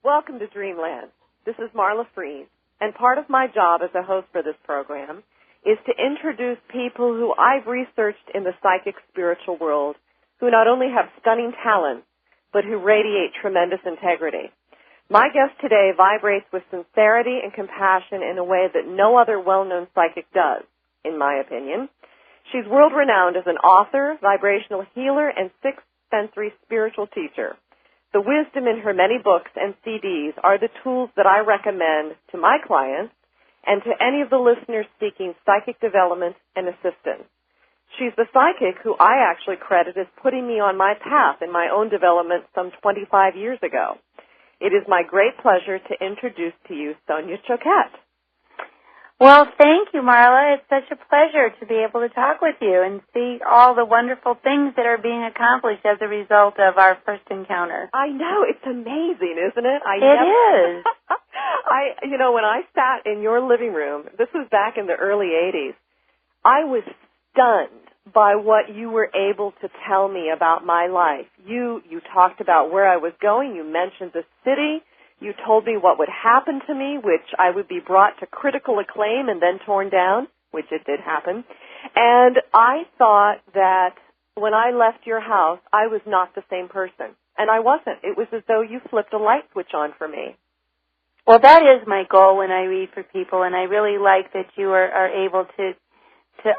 Welcome to Dreamland. This is Marla Freeze, and part of my job as a host for this program is to introduce people who I've researched in the psychic spiritual world, who not only have stunning talents, but who radiate tremendous integrity. My guest today vibrates with sincerity and compassion in a way that no other well-known psychic does, in my opinion. She's world-renowned as an author, vibrational healer, and sixth sensory spiritual teacher. The wisdom in her many books and CDs are the tools that I recommend to my clients and to any of the listeners seeking psychic development and assistance. She's the psychic who I actually credit as putting me on my path in my own development some 25 years ago. It is my great pleasure to introduce to you Sonia Choquette. Well, thank you, Marla. It's such a pleasure to be able to talk with you and see all the wonderful things that are being accomplished as a result of our first encounter. I know. It's amazing, isn't it? It is. When I sat in your living room, this was back in the early 80s, I was stunned by what you were able to tell me about my life. You talked about where I was going. You mentioned the city. You told me what would happen to me, which I would be brought to critical acclaim and then torn down, which it did happen. And I thought that when I left your house, I was not the same person. And I wasn't. It was as though you flipped a light switch on for me. Well, that is my goal when I read for people, and I really like that you are able to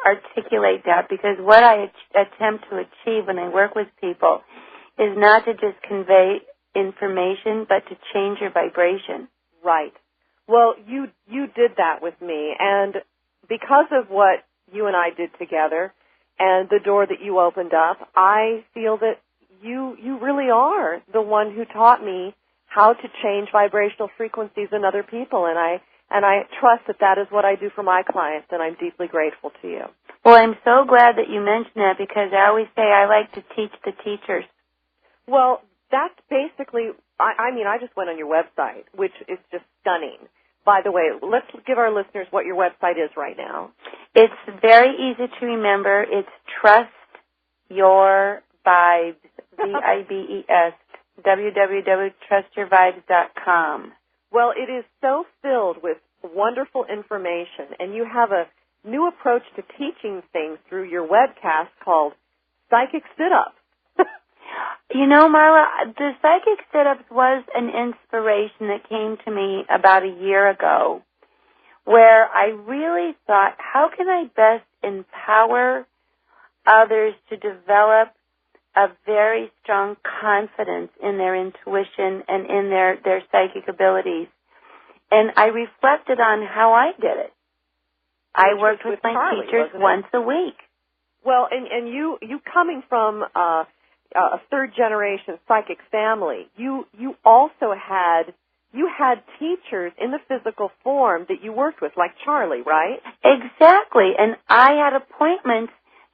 articulate that, because what I attempt to achieve when I work with people is not to just convey information, but to change your vibration. Right. Well, you did that with me, and because of what you and I did together and the door that you opened up, I feel that you really are the one who taught me how to change vibrational frequencies in other people, and I trust that is what I do for my clients, and I'm deeply grateful to you. Well, I'm so glad that you mentioned that, because I always say I like to teach the teachers. Well, that's basically, I just went on your website, which is just stunning. By the way, let's give our listeners what your website is right now. It's very easy to remember. It's Trust Your Vibes, VIBES, www.trustyourvibes.com. Well, it is so filled with wonderful information, and you have a new approach to teaching things through your webcast called Psychic Sit-Ups. You know, Marla, the Psychic Sit-Ups was an inspiration that came to me about a year ago, where I really thought, how can I best empower others to develop a very strong confidence in their intuition and in their psychic abilities? And I reflected on how I did it. I worked with my Charlie, teachers once a week. Well, and you coming from a third-generation psychic family, you also had teachers in the physical form that you worked with, like Charlie, right? Exactly, and I had appointments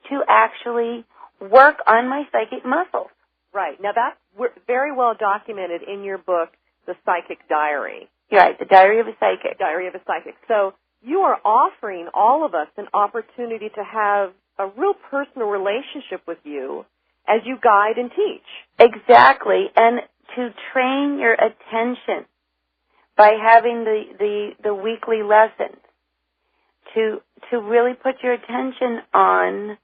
to actually work on my psychic muscles. Right. Now, that's very well documented in your book, The Psychic Diary. Right, The Diary of a Psychic. Diary of a Psychic. So you are offering all of us an opportunity to have a real personal relationship with you as you guide and teach. Exactly, and to train your attention by having the weekly lessons, to really put your attention on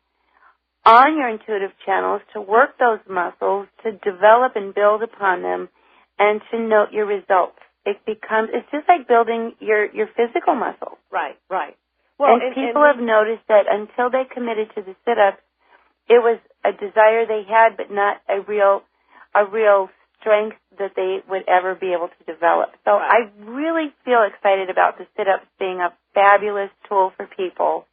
your intuitive channels, to work those muscles, to develop and build upon them, and to note your results. It's just like building your physical muscles. Right. Well, and people have noticed that until they committed to the sit-ups, it was a desire they had, but not a real strength that they would ever be able to develop. So I really feel excited about the sit-ups being a fabulous tool for people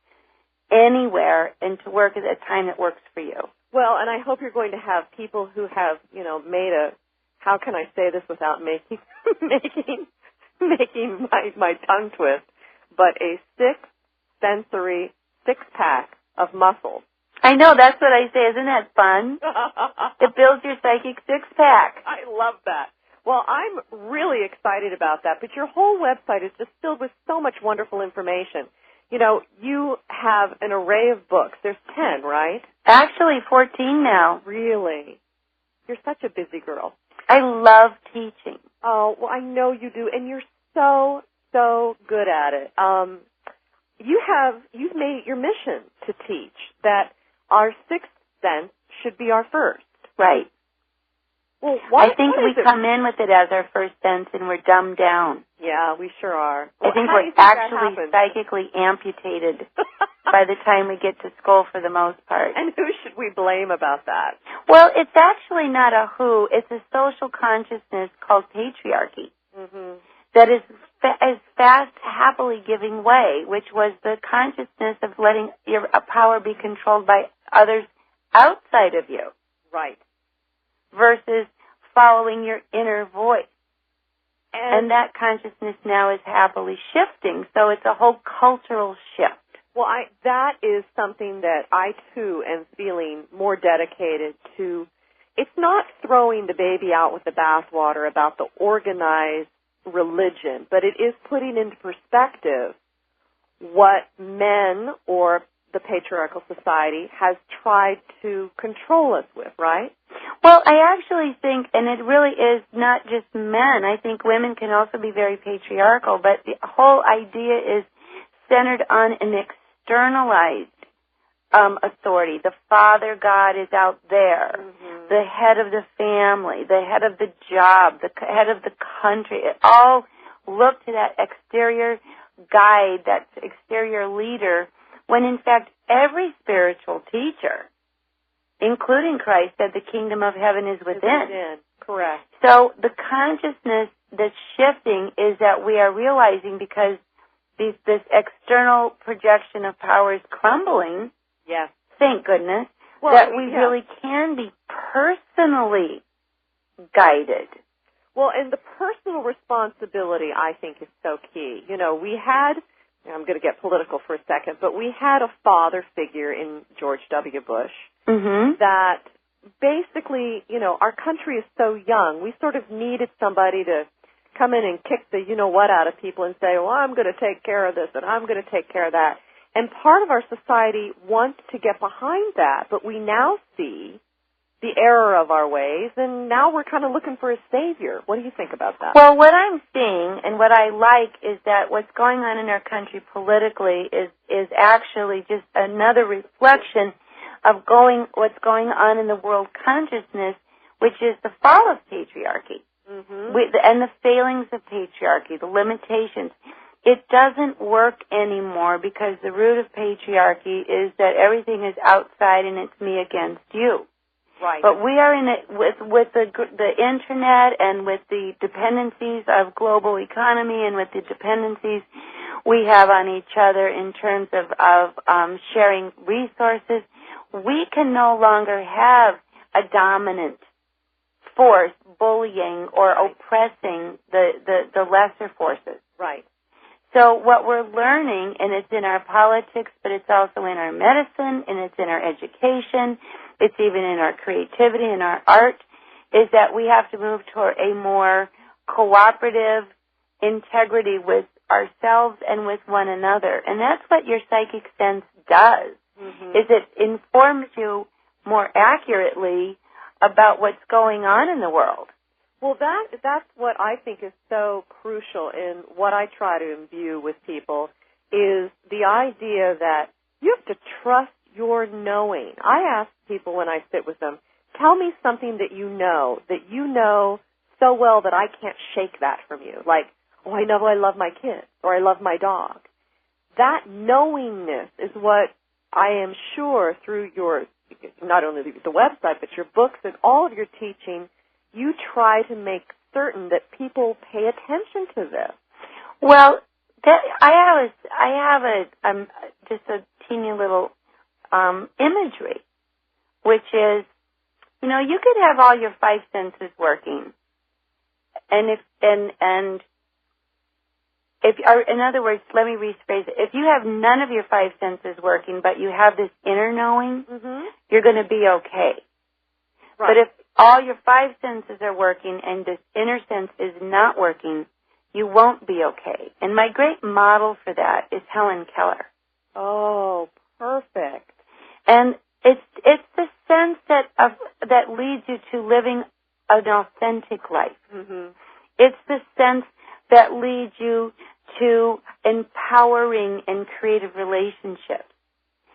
anywhere and to work at a time that works for you. Well, and I hope you're going to have people who have, made how can I say this without making my tongue twist, but a sensory six-pack of muscles. I know, that's what I say. Isn't that fun? It builds your psychic six-pack. I love that. Well, I'm really excited about that, but your whole website is just filled with so much wonderful information. You have an array of books. There's 10, right? Actually, 14 now. Really? You're such a busy girl. I love teaching. Oh, well, I know you do, and you're so, so good at it. You've made it your mission to teach that our sixth sense should be our first. Right. Well, I think we come in with it as our first sense, and we're dumbed down. Yeah, we sure are. I think we're actually psychically amputated by the time we get to school for the most part. And who should we blame about that? Well, it's actually not a who. It's a social consciousness called patriarchy that is fast, happily giving way, which was the consciousness of letting your power be controlled by others outside of you. Right. Versus following your inner voice. And that consciousness now is happily shifting, so it's a whole cultural shift. Well, that is something that I, too, am feeling more dedicated to. It's not throwing the baby out with the bathwater about the organized religion, but it is putting into perspective what men or the patriarchal society has tried to control us with, right? Well, I actually think, and it really is not just men, I think women can also be very patriarchal, but the whole idea is centered on an externalized authority. The Father God is out there, the head of the family, the head of the job, the head of the country. It all look to that exterior guide, that exterior leader, when in fact every spiritual teacher, including Christ, said the kingdom of heaven is within. Correct. So the consciousness that's shifting is that we are realizing, because this external projection of power is crumbling, yes, thank goodness, that we really can be personally guided. Well, and the personal responsibility, I think, is so key. You know, I'm going to get political for a second, but we had a father figure in George W. Bush that basically, you know, our country is so young. We sort of needed somebody to come in and kick the you-know-what out of people and say, well, I'm going to take care of this and I'm going to take care of that. And part of our society wants to get behind that, but we now see the error of our ways, and now we're kind of looking for a savior. What do you think about that? Well, what I'm seeing and what I like is that what's going on in our country politically is actually just another reflection of what's going on in the world consciousness, which is the fall of patriarchy and the failings of patriarchy, the limitations. It doesn't work anymore because the root of patriarchy is that everything is outside and it's me against you. Right. But we are in it with the internet and with the dependencies of global economy and with the dependencies we have on each other in terms of sharing resources. We can no longer have a dominant force bullying or oppressing the lesser forces. Right. So what we're learning, and it's in our politics, but it's also in our medicine, and it's in our education, it's even in our creativity and our art, is that we have to move toward a more cooperative integrity with ourselves and with one another. And that's what your psychic sense does, is it informs you more accurately about what's going on in the world. Well, that's what I think is so crucial in what I try to imbue with people is the idea that you have to trust your knowing. I ask people when I sit with them, tell me something that you know so well that I can't shake that from you. Like, oh, I know I love my kids or I love my dog. That knowingness is what I am sure through your, not only the website, but your books and all of your teaching, you try to make certain that people pay attention to this. Well, I have just a teeny little imagery, which is, you know, you could have all your five senses working, and in other words, let me rephrase it. If you have none of your five senses working, but you have this inner knowing, you're going to be okay. Right. But if all your five senses are working and this inner sense is not working, you won't be okay. And my great model for that is Helen Keller. Oh, perfect. And it's the sense that leads you to living an authentic life. Mm-hmm. It's the sense that leads you to empowering and creative relationships.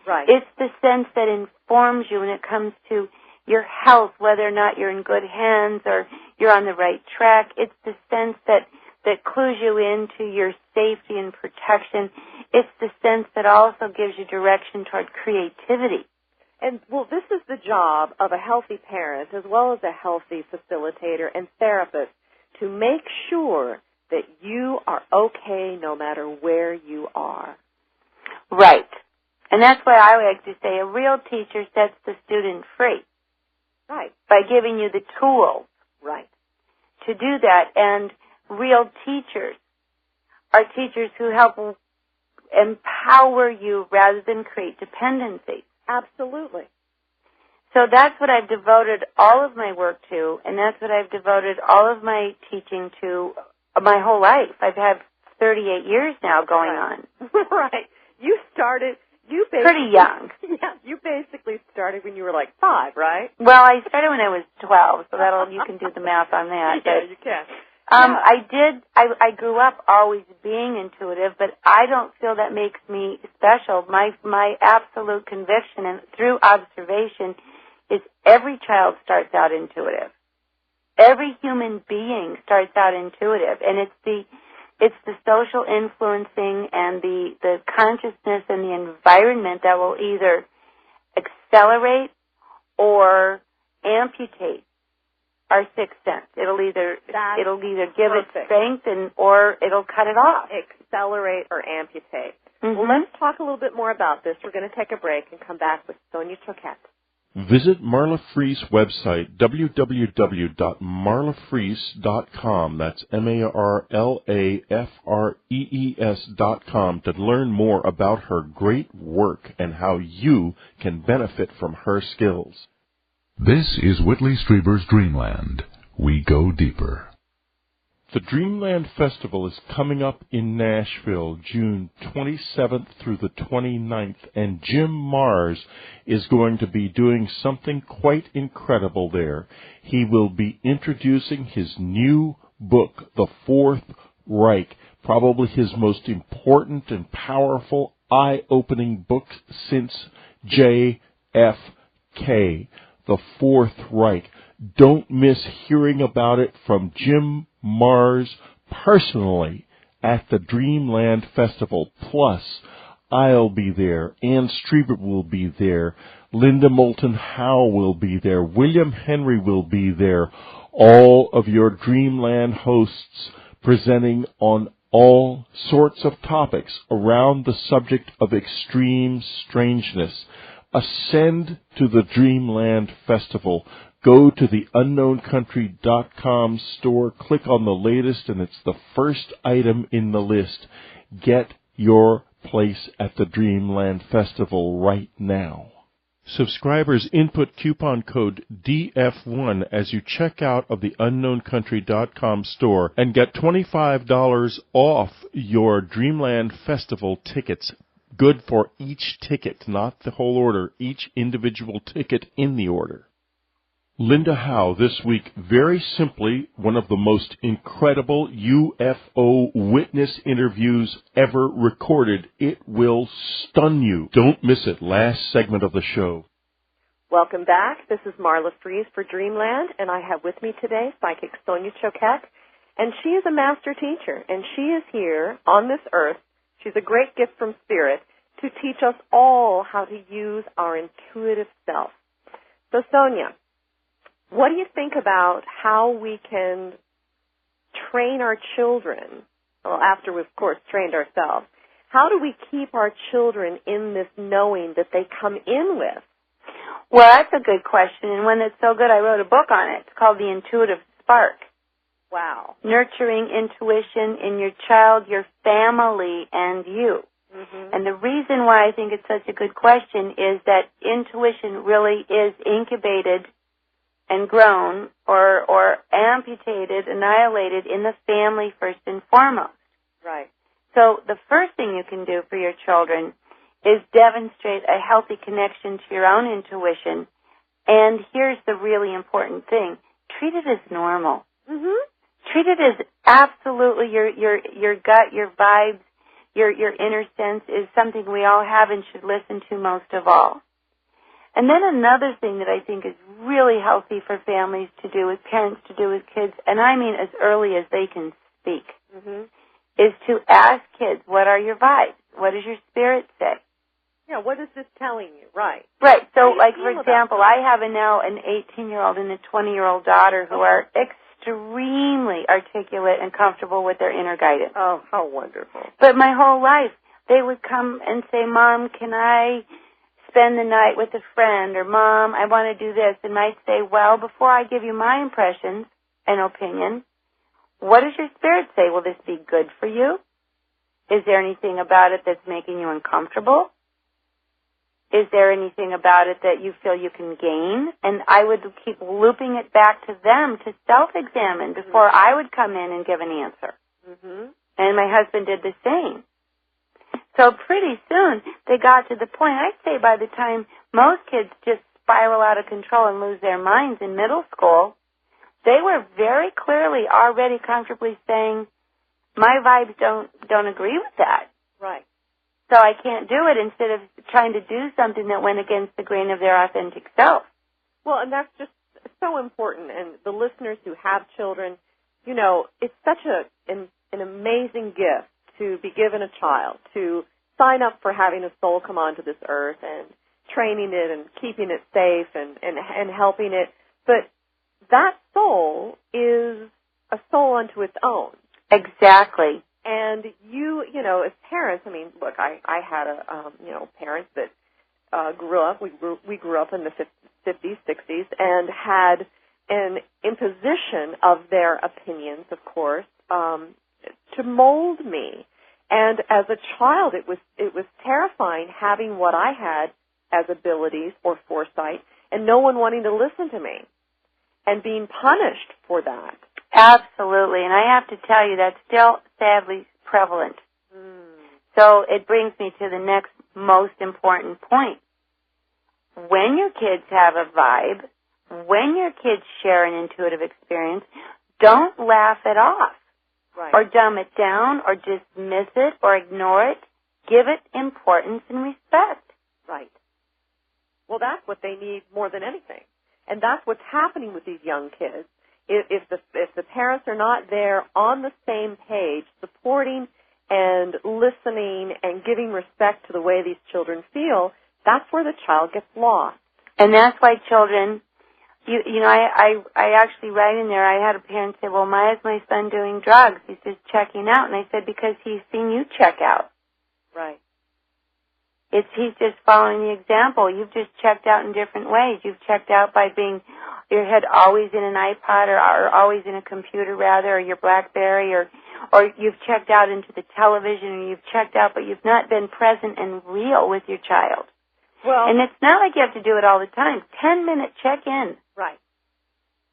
Right. It's the sense that informs you when it comes to your health, whether or not you're in good hands or you're on the right track. It's the sense that clues you into your safety and protection. It's the sense that also gives you direction toward creativity. And, well, this is the job of a healthy parent as well as a healthy facilitator and therapist to make sure that you are okay no matter where you are. Right. And that's why I like to say a real teacher sets the student free. Right. By giving you the tools. Right. To do that. And real teachers are teachers who help empower you rather than create dependency. Absolutely. So that's what I've devoted all of my work to, and that's what I've devoted all of my teaching to my whole life. I've had 38 years now going on. Right. You pretty young. Yeah, you basically started when you were like 5, right? Well, I started when I was 12, so you can do the math on that. Yeah, you can. I grew up always being intuitive, but I don't feel that makes me special. My absolute conviction and through observation is every child starts out intuitive. Every human being starts out intuitive, and it's the social influencing and the consciousness and the environment that will either accelerate or amputate our sixth sense. It'll either give it strength or it'll cut it off. Accelerate or amputate. Mm-hmm. Well, let's talk a little bit more about this. We're going to take a break and come back with Sonia Choquette. Visit Marla Frees' website, www.marlafrees.com. That's MARLAFREES.com to learn more about her great work and how you can benefit from her skills. This is Whitley Strieber's Dreamland. We go deeper. The Dreamland Festival is coming up in Nashville, June 27th through the 29th, and Jim Mars is going to be doing something quite incredible there. He will be introducing his new book, The Fourth Reich, probably his most important and powerful, eye-opening book since JFK, The Fourth Reich. Don't miss hearing about it from Jim Mars personally at the Dreamland Festival. Plus, I'll be there. Ann Strieber will be there. Linda Moulton Howes will be there. William Henry will be there. All of your Dreamland hosts presenting on all sorts of topics around the subject of extreme strangeness. Ascend to the Dreamland Festival. Go to the unknowncountry.com store, click on the latest, and it's the first item in the list. Get your place at the Dreamland Festival right now. Subscribers input coupon code DF1 as you check out of the unknowncountry.com store and get $25 off your Dreamland Festival tickets. Good for each ticket, not the whole order, each individual ticket in the order. Linda Howe this week, very simply, one of the most incredible UFO witness interviews ever recorded. It will stun you. Don't miss it. Last segment of the show. Welcome back. This is Marla Frees for Dreamland, and I have with me today psychic Sonia Choquette, and she is a master teacher, and she is here on this earth. She's a great gift from Spirit to teach us all how to use our intuitive self. So, Sonia, what do you think about how we can train our children, well, after we've, of course, trained ourselves, how do we keep our children in this knowing that they come in with? Well, that's a good question, and one that's so good I wrote a book on it. It's called The Intuitive Spark. Wow. Nurturing intuition in your child, your family, and you. Mm-hmm. And the reason why I think it's such a good question is that intuition really is incubated and grown or amputated, annihilated in the family first and foremost. Right. So the first thing you can do for your children is demonstrate a healthy connection to your own intuition. And here's the really important thing. treat it as normal. Mm-hmm. Treat it as absolutely your gut, your vibes, your inner sense is something we all have and should listen to most of all. And then another thing that I think is really healthy for families to do, with parents to do with kids, and I mean as early as they can speak, is to ask kids, what are your vibes? What does your spirit say? Yeah, what is this telling you? Right. Right. So, like, for example, I have now an 18-year-old and a 20-year-old daughter who are extremely articulate and comfortable with their inner guidance. Oh, how wonderful. But my whole life, they would come and say, Mom, can I spend the night with a friend? Or, Mom, I want to do this. And I'd say, well, before I give you my impressions and opinion, what does your spirit say? Will this be good for you? Is there anything about it that's making you uncomfortable? Is there anything about it that you feel you can gain? And I would keep looping it back to them to self-examine before I would come in and give an answer. And my husband did the same. So pretty soon they got to the point, I'd say by the time most kids just spiral out of control and lose their minds in middle school, they were very clearly already comfortably saying, my vibes don't agree with that. Right. So I can't do it, instead of trying to do something that went against the grain of their authentic self. Well, and that's just so important. And the listeners who have children, you know, it's such an amazing gift to be given a child, to sign up for having a soul come onto this earth and training it and keeping it safe and helping it. But that soul is a soul unto its own. Exactly. And you know, as parents, I mean, look, I had parents that grew up. We grew up in the 50s, 60s, and had an imposition of their opinions, of course, to mold me. And as a child, it was terrifying having what I had as abilities or foresight, and no one wanting to listen to me, and being punished for that. Absolutely, and I have to tell you that's still sadly prevalent. So it brings me to the next most important point. When your kids have a vibe, when your kids share an intuitive experience, don't laugh it off, or dumb it down, or dismiss it, or ignore it. Give it importance and respect. Right. Well, that's what they need more than anything, and that's what's happening with these young kids. If the parents are not there on the same page, supporting and listening and giving respect to the way these children feel, that's where the child gets lost. And that's why children, I actually write in there, I had a parent say, well, why is my son doing drugs? He's just checking out. And I said, because he's seen you check out. Right. He's just following the example. You've just checked out in different ways. You've checked out by being your head always in an iPod or always in a computer, rather, or your BlackBerry, or you've checked out into the television, or you've checked out, but you've not been present and real with your child. Well, and it's not like you have to do it all the time. 10-minute check-in. Right.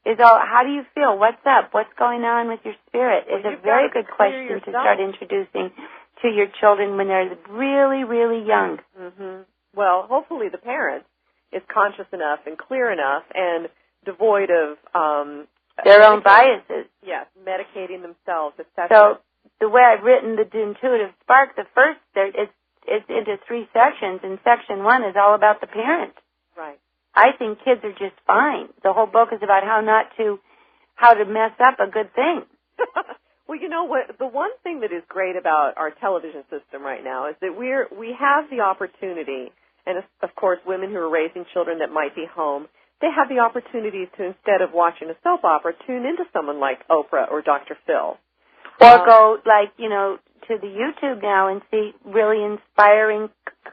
Is all, how do you feel? What's up? What's going on with your spirit? Is a very good question to start introducing to your children when they're really, really young. Well, hopefully the parent is conscious enough and clear enough and devoid of their own biases. Yes, medicating themselves, etc. So the way I've written the Intuitive Spark, the first, it's into 3 sections, and section 1 is all about the parent. Right. I think kids are just fine. The whole book is about how to mess up a good thing. Well, you know what? The one thing that is great about our television system right now is that we have the opportunity, and of course, women who are raising children that might be home, they have the opportunity to, instead of watching a soap opera, tune into someone like Oprah or Dr. Phil. Or go, to the YouTube now and see really inspiring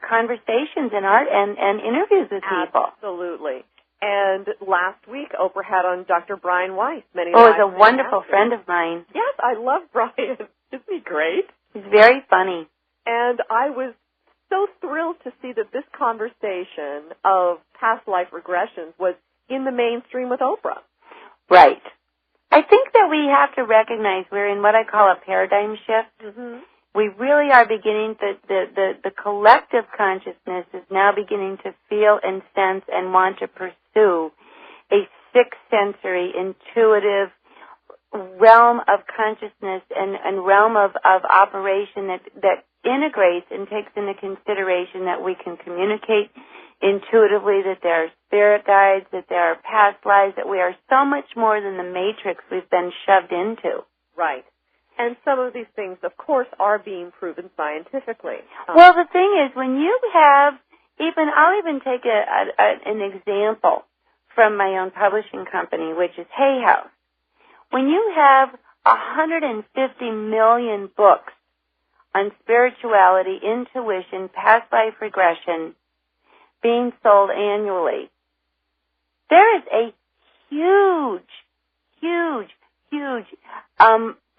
conversations and art and interviews with people. Absolutely. And last week, Oprah had on Dr. Brian Weiss. He's a wonderful friend of mine. Yes, I love Brian. Isn't he great? He's very funny. And I was so thrilled to see that this conversation of past life regressions was in the mainstream with Oprah. Right. I think that we have to recognize we're in what I call a paradigm shift. We really are beginning, the collective consciousness is now beginning to feel and sense and want to pursue a sixth sensory, intuitive realm of consciousness and realm of operation that integrates and takes into consideration that we can communicate intuitively, that there are spirit guides, that there are past lives, that we are so much more than the matrix we've been shoved into. Right. And some of these things, of course, are being proven scientifically. Well, the thing is, when you have, I'll even take an example from my own publishing company, which is Hay House. When you have 150 million books on spirituality, intuition, past life regression being sold annually, there is a huge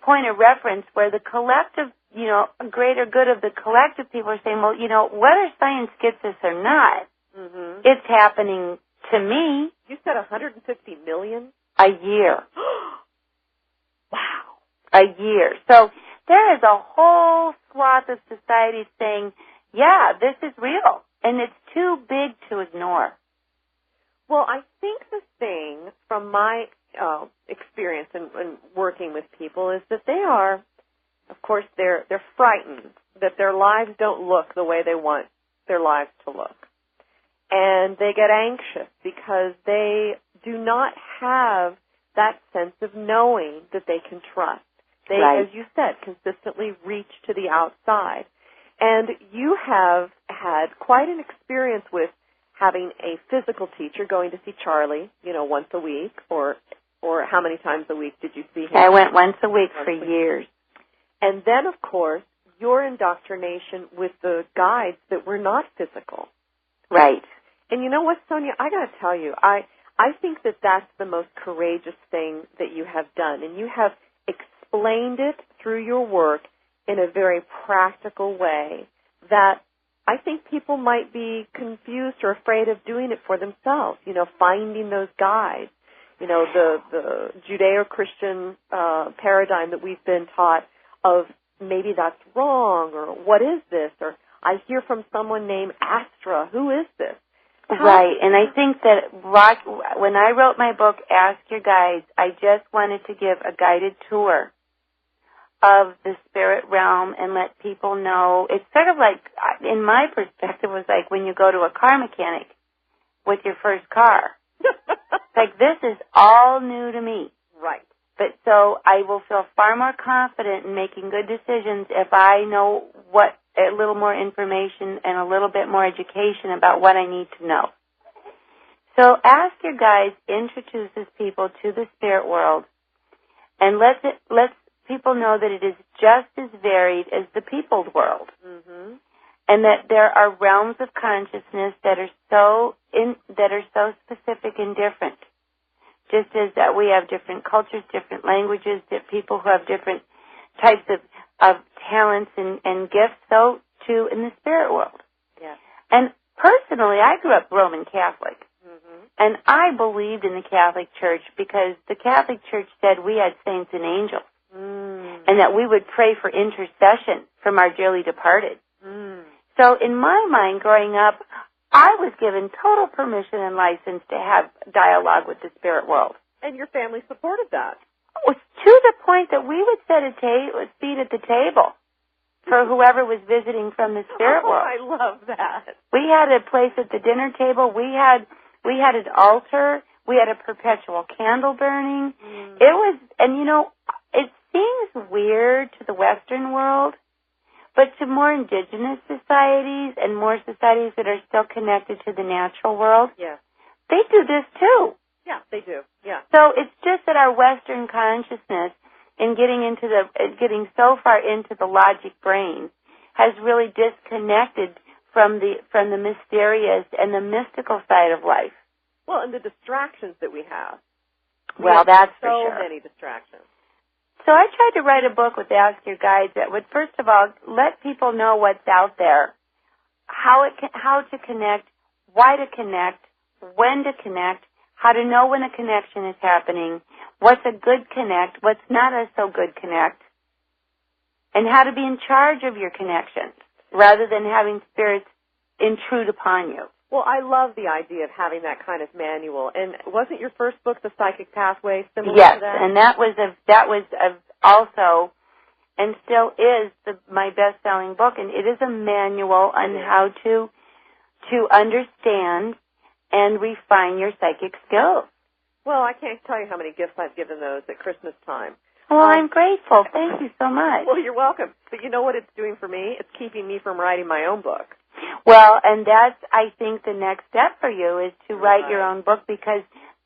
point of reference where the collective, greater good of the collective people are saying, well, whether science gets this or not, it's happening to me. You said 150 million? A year. Wow. A year. So there is a whole swath of society saying, yeah, this is real, and it's too big to ignore. Well, I think the thing from my experience in working with people is that they are, of course, they're frightened that their lives don't look the way they want their lives to look. And they get anxious because they do not have that sense of knowing that they can trust. They, as you said, consistently reach to the outside. And you have had quite an experience with having a physical teacher going to see Charlie, once a week, or how many times a week did you see him? I went once a week for years. And then, of course, your indoctrination with the guides that were not physical. Right. And you know what, Sonia? I got to tell you, I think that that's the most courageous thing that you have done. And you have explained it through your work in a very practical way that I think people might be confused or afraid of doing it for themselves, finding those guides. The Judeo-Christian paradigm that we've been taught of maybe that's wrong, or what is this, or I hear from someone named Astra, who is this? Right, and I think that when I wrote my book, Ask Your Guides, I just wanted to give a guided tour of the spirit realm and let people know. It's sort of like, in my perspective, was like when you go to a car mechanic with your first car. It's like, this is all new to me. Right. But so I will feel far more confident in making good decisions if I know a little more information and a little bit more education about what I need to know. So Ask Your Guides introduces people to the spirit world and lets people know that it is just as varied as the peopled world. Mm-hmm. And that there are realms of consciousness that are so specific and different. Just as that we have different cultures, different languages, that people who have different types of talents and gifts, so too in the spirit world. Yeah. And personally, I grew up Roman Catholic. Mm-hmm. And I believed in the Catholic Church because the Catholic Church said we had saints and angels. And that we would pray for intercession from our dearly departed. So in my mind, growing up, I was given total permission and license to have dialogue with the spirit world. And your family supported that. To the point that we would set a seat at the table for whoever was visiting from the spirit world. I love that. We had a place at the dinner table. We had an altar. We had a perpetual candle burning. It was, and it seems weird to the Western world, but to more indigenous societies and more societies that are still connected to the natural world, they do this too. Yeah, they do. Yeah. So it's just that our Western consciousness, in getting so far into the logic brain, has really disconnected from the mysterious and the mystical side of life. Well, and the distractions that we have. Well, that's for sure. So many distractions. So I tried to write a book with Ask Your Guides that would, first of all, let people know what's out there, how to connect, why to connect, when to connect, how to know when a connection is happening, what's a good connect, what's not a so good connect, and how to be in charge of your connections rather than having spirits intrude upon you. Well, I love the idea of having that kind of manual. And wasn't your first book, The Psychic Pathway, similar yes, to that? Yes, and that was also and still is my best-selling book, and it is a manual on how to understand and refine your psychic skills. Well, I can't tell you how many gifts I've given those at Christmas time. Well, I'm grateful. Thank you so much. Well, you're welcome. But you know what it's doing for me? It's keeping me from writing my own book. Well, and that's, I think, the next step for you is to write your own book, because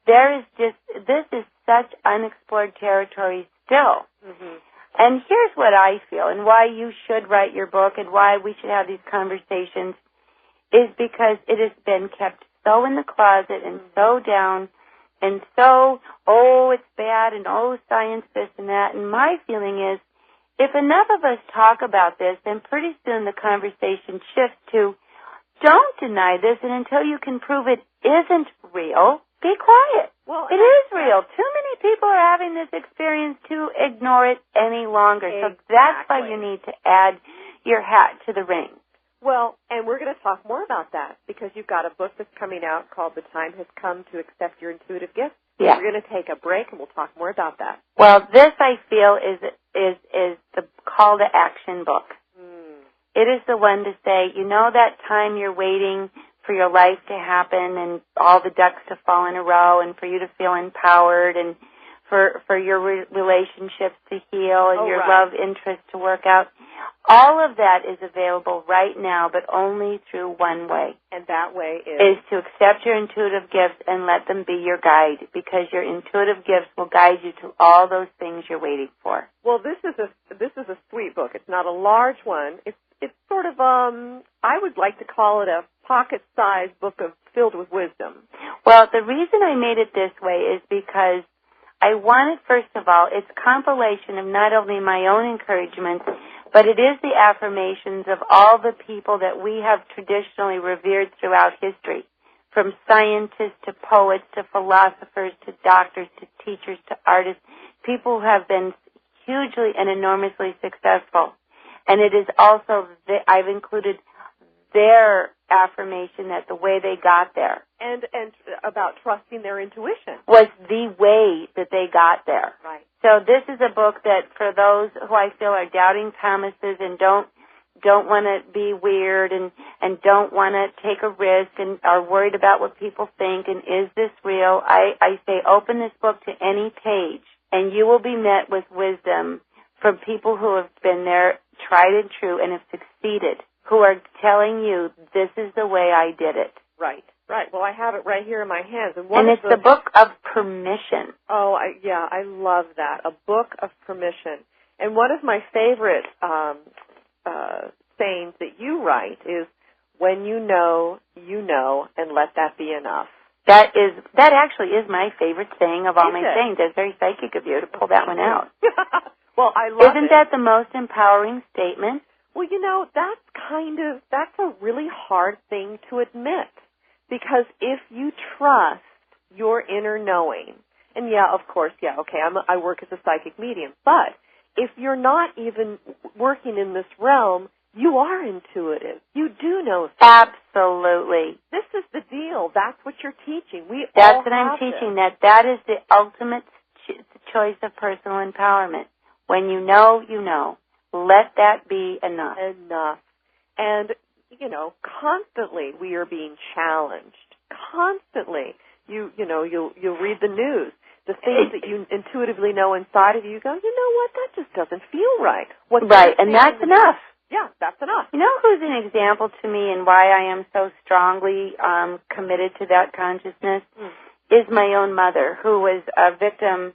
this is such unexplored territory still. Mm-hmm. And here's what I feel, and why you should write your book and why we should have these conversations, is because it has been kept so in the closet and so down and so, it's bad, and science this and that. And my feeling is, if enough of us talk about this, then pretty soon the conversation shifts to, don't deny this, and until you can prove it isn't real, be quiet. Well, it is real. Too many people are having this experience to ignore it any longer. Exactly. So that's why you need to add your hat to the ring. Well, and we're going to talk more about that, because you've got a book that's coming out called The Time Has Come to Accept Your Intuitive Gifts. Yeah. We're going to take a break, and we'll talk more about that. Well, this, I feel, is the call to action book. It is the one to say, that time you're waiting for your life to happen and all the ducks to fall in a row and for you to feel empowered and for your relationships to heal and your love interest to work out. All of that is available right now, but only through one way. And that way is to accept your intuitive gifts and let them be your guide, because your intuitive gifts will guide you to all those things you're waiting for. Well, this is a sweet book. It's not a large one. It's sort of I would like to call it a pocket-sized book filled with wisdom. Well, the reason I made it this way is because I wanted, first of all, it's compilation of not only my own encouragements, but it is the affirmations of all the people that we have traditionally revered throughout history, from scientists to poets to philosophers to doctors to teachers to artists, people who have been hugely and enormously successful. And it is also, I've included their affirmation that the way they got there. And about trusting their intuition. Was the way that they got there. Right. So this is a book that for those who I feel are doubting Thomases and don't want to be weird and don't want to take a risk and are worried about what people think and is this real, I say open this book to any page and you will be met with wisdom from people who have been there, tried and true, and have succeeded, who are telling you this is the way I did it. Right. Right. Well, I have it right here in my hands. And it's the book of permission. Oh, I love that. A book of permission. And one of my favorite sayings that you write is, when you know, and let that be enough. That actually is my favorite saying of all my sayings. That's very psychic of you to pull that one out. Well, I love it. Isn't that the most empowering statement? Well, that's a really hard thing to admit. Because if you trust your inner knowing, and of course, I work as a psychic medium, but if you're not even working in this realm, you are intuitive. You do know things. Absolutely. This is the deal. That's what you're teaching. That's what I'm teaching, that is the ultimate choice of personal empowerment. When you know, you know. Let that be enough. Enough. And constantly we are being challenged. Constantly. You'll read the news. The things that you intuitively know inside of you, go, you know what, that just doesn't feel right. Right, and that's enough. Yeah, that's enough. You know who's an example to me and why I am so strongly committed to that consciousness? Is my own mother, who was a victim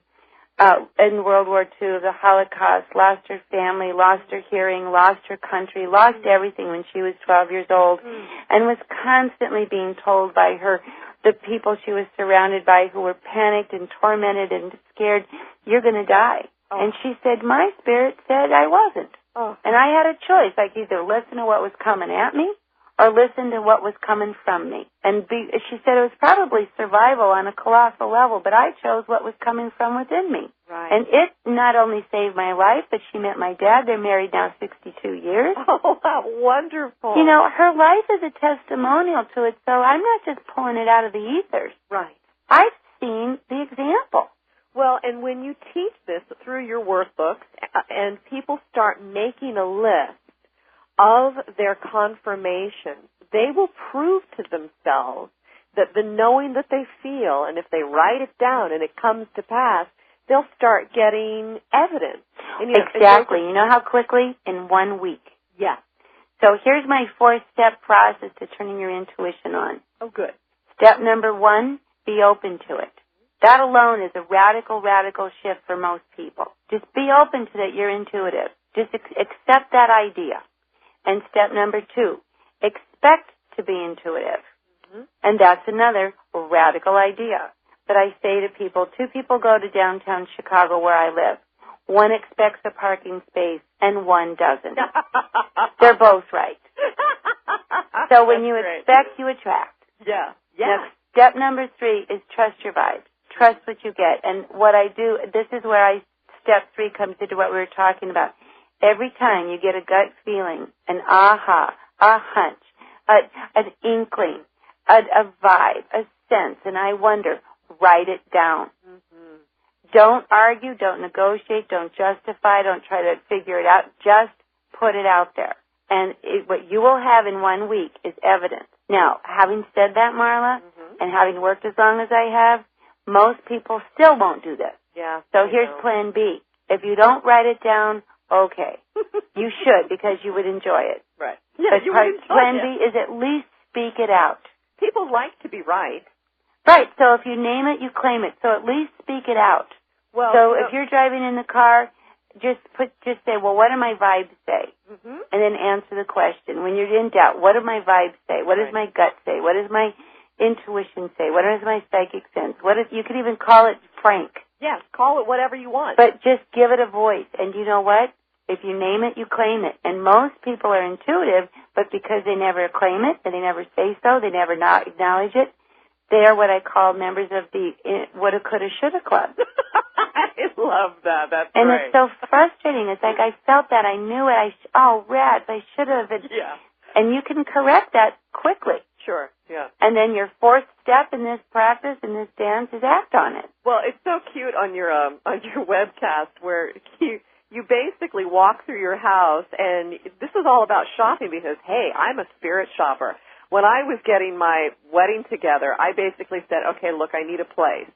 in World War II of the Holocaust, lost her family, lost her hearing, lost her country, lost everything when she was 12 years old, and was constantly being told by the people she was surrounded by who were panicked and tormented and scared, you're going to die. Oh. And she said, my spirit said I wasn't. Oh. And I had a choice. I could either listen to what was coming at me or listen to what was coming from me. And she said it was probably survival on a colossal level, but I chose what was coming from within me. Right. And it not only saved my life, but she met my dad. They're married now 62 years. years. Oh, how wonderful. You know, her life is a testimonial to it, so I'm not just pulling it out of the ethers. Right. I've seen the example. Well, and when you teach this through your workbooks and people start making a list of their confirmations, they will prove to themselves that the knowing that they feel, and if they write it down and it comes to pass, they'll start getting evidence. And, exactly. You know how quickly? In 1 week. Yeah. So here's my 4-step process to turning your intuition on. Oh, good. Step number 1, be open to it. That alone is a radical, radical shift for most people. Just be open to that you're intuitive. Just accept that idea. And step number 2, expect to be intuitive. Mm-hmm. And that's another radical idea. But I say to people, 2 people go to downtown Chicago where I live. One expects a parking space and one doesn't. They're both right. So when you expect, you attract. Yeah. Now, step number 3 is trust your vibe. Trust what you get. And what I do, this is where step 3 comes into what we were talking about. Every time you get a gut feeling, an aha, a hunch, an inkling, a vibe, a sense, and I wonder, write it down. Mm-hmm. Don't argue, don't negotiate, don't justify, don't try to figure it out. Just put it out there. And what you will have in 1 week is evidence. Now, having said that, Marla, and having worked as long as I have, most people still won't do this. Yeah. So here's plan B. If you don't write it down, okay. You should, because you would enjoy it. Right. Yeah, but plan B is at least speak it out. People like to be right. Right. So if you name it, you claim it. So at least speak it out. Well, so if you're driving in the car, just say, well, what do my vibes say? Mm-hmm. And then answer the question. When you're in doubt, what do my vibes say? What does my gut say? What does my intuition say? What does my psychic sense? You could even call it frank. Yes, call it whatever you want. But just give it a voice. And you know what? If you name it, you claim it. And most people are intuitive, but because they never claim it, and they never say so, they never acknowledge it, they are what I call members of the woulda, coulda, shoulda club. I love that. That's and great. It's so frustrating. It's like I felt that. I knew it. Rats, I should have. Yeah. And you can correct that quickly. Sure, yeah. And then your 4th step in this practice, in this dance, is act on it. Well, it's so cute on your webcast where you basically walk through your house, and this is all about shopping because, hey, I'm a spirit shopper. When I was getting my wedding together, I basically said, okay, look, I need a place.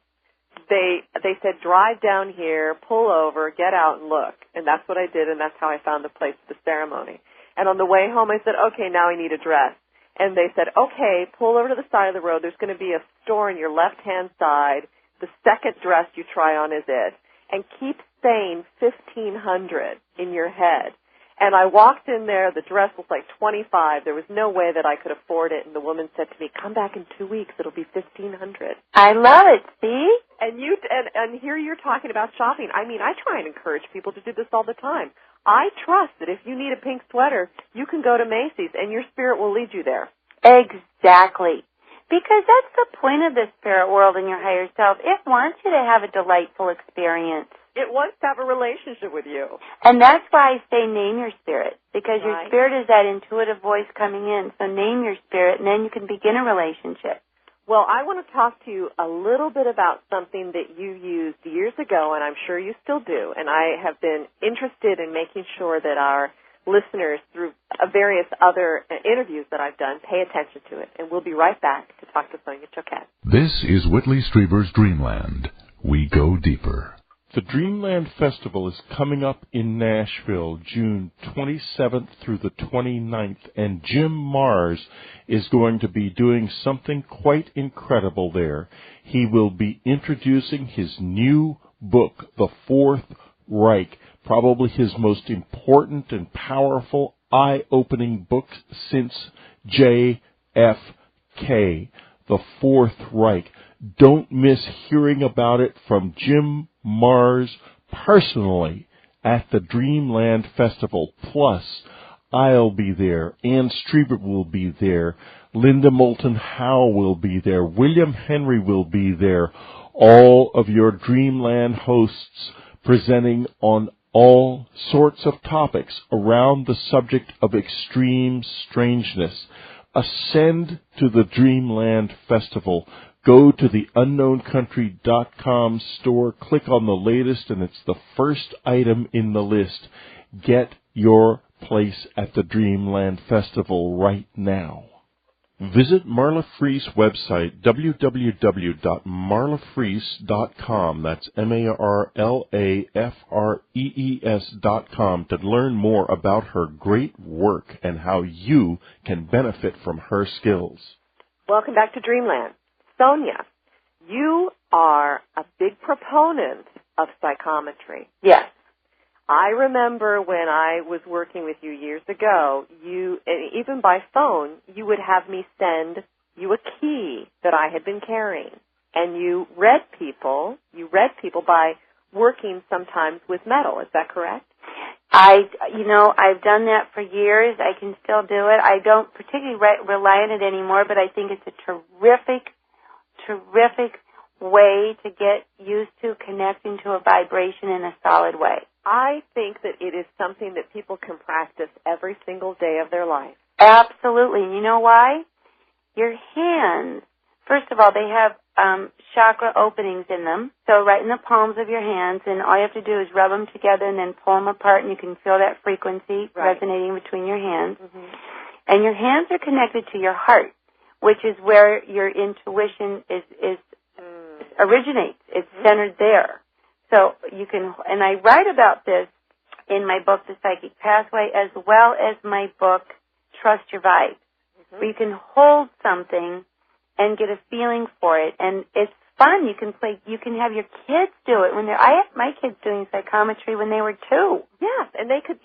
They said, drive down here, pull over, get out and look. And that's what I did, and that's how I found the place for the ceremony. And on the way home, I said, okay, now I need a dress. And they said, okay, pull over to the side of the road. There's going to be a store on your left-hand side. The second dress you try on is it. And keep saying 1,500 in your head. And I walked in there. The dress was like $25. There was no way that I could afford it. And the woman said to me, come back in 2 weeks. It'll be $1,500. I love it. See? And here you're talking about shopping. I mean, I try and encourage people to do this all the time. I trust that if you need a pink sweater, you can go to Macy's and your spirit will lead you there. Exactly. Because that's the point of the spirit world and your higher self. It wants you to have a delightful experience. It wants to have a relationship with you. And that's why I say name your spirit, because your spirit is that intuitive voice coming in. So name your spirit, and then you can begin a relationship. Well, I want to talk to you a little bit about something that you used years ago, and I'm sure you still do. And I have been interested in making sure that our listeners, through various other interviews that I've done, pay attention to it. And we'll be right back to talk to Sonia Choquette. This is Whitley Strieber's Dreamland. We go deeper. The Dreamland Festival is coming up in Nashville, June 27th through the 29th, and Jim Mars is going to be doing something quite incredible there. He will be introducing his new book, The Fourth Reich, probably his most important and powerful, eye-opening book since JFK, The Fourth Reich. Don't miss hearing about it from Jim Mars personally at the Dreamland Festival. Plus, I'll be there. Ann Strieber will be there. Linda Moulton Howes will be there. William Henry will be there. All of your Dreamland hosts presenting on all sorts of topics around the subject of extreme strangeness. Ascend to the Dreamland Festival. Go to the unknowncountry.com store, click on the latest, and it's the first item in the list. Get your place at the Dreamland Festival right now. Visit Marla Frees' website, www.marlafrees.com. That's MARLAFREES.com, to learn more about her great work and how you can benefit from her skills. Welcome back to Dreamland. Sonia, you are a big proponent of psychometry. Yes. I remember when I was working with you years ago, even by phone, you would have me send you a key that I had been carrying. And you read people by working sometimes with metal. Is that correct? I've done that for years. I can still do it. I don't particularly rely on it anymore, but I think it's a terrific way to get used to connecting to a vibration in a solid way. I think that it is something that people can practice every single day of their life. Absolutely. And you know why? Your hands, first of all, they have chakra openings in them. So right in the palms of your hands, and all you have to do is rub them together and then pull them apart, and you can feel that frequency resonating between your hands. Mm-hmm. And your hands are connected to your heart, which is where your intuition originates. It's centered there. So you can, and I write about this in my book, The Psychic Pathway, as well as my book, Trust Your Vibe, where you can hold something and get a feeling for it. And it's fun. You can have your kids do it. I had my kids doing psychometry when they were 2. Yes, and they could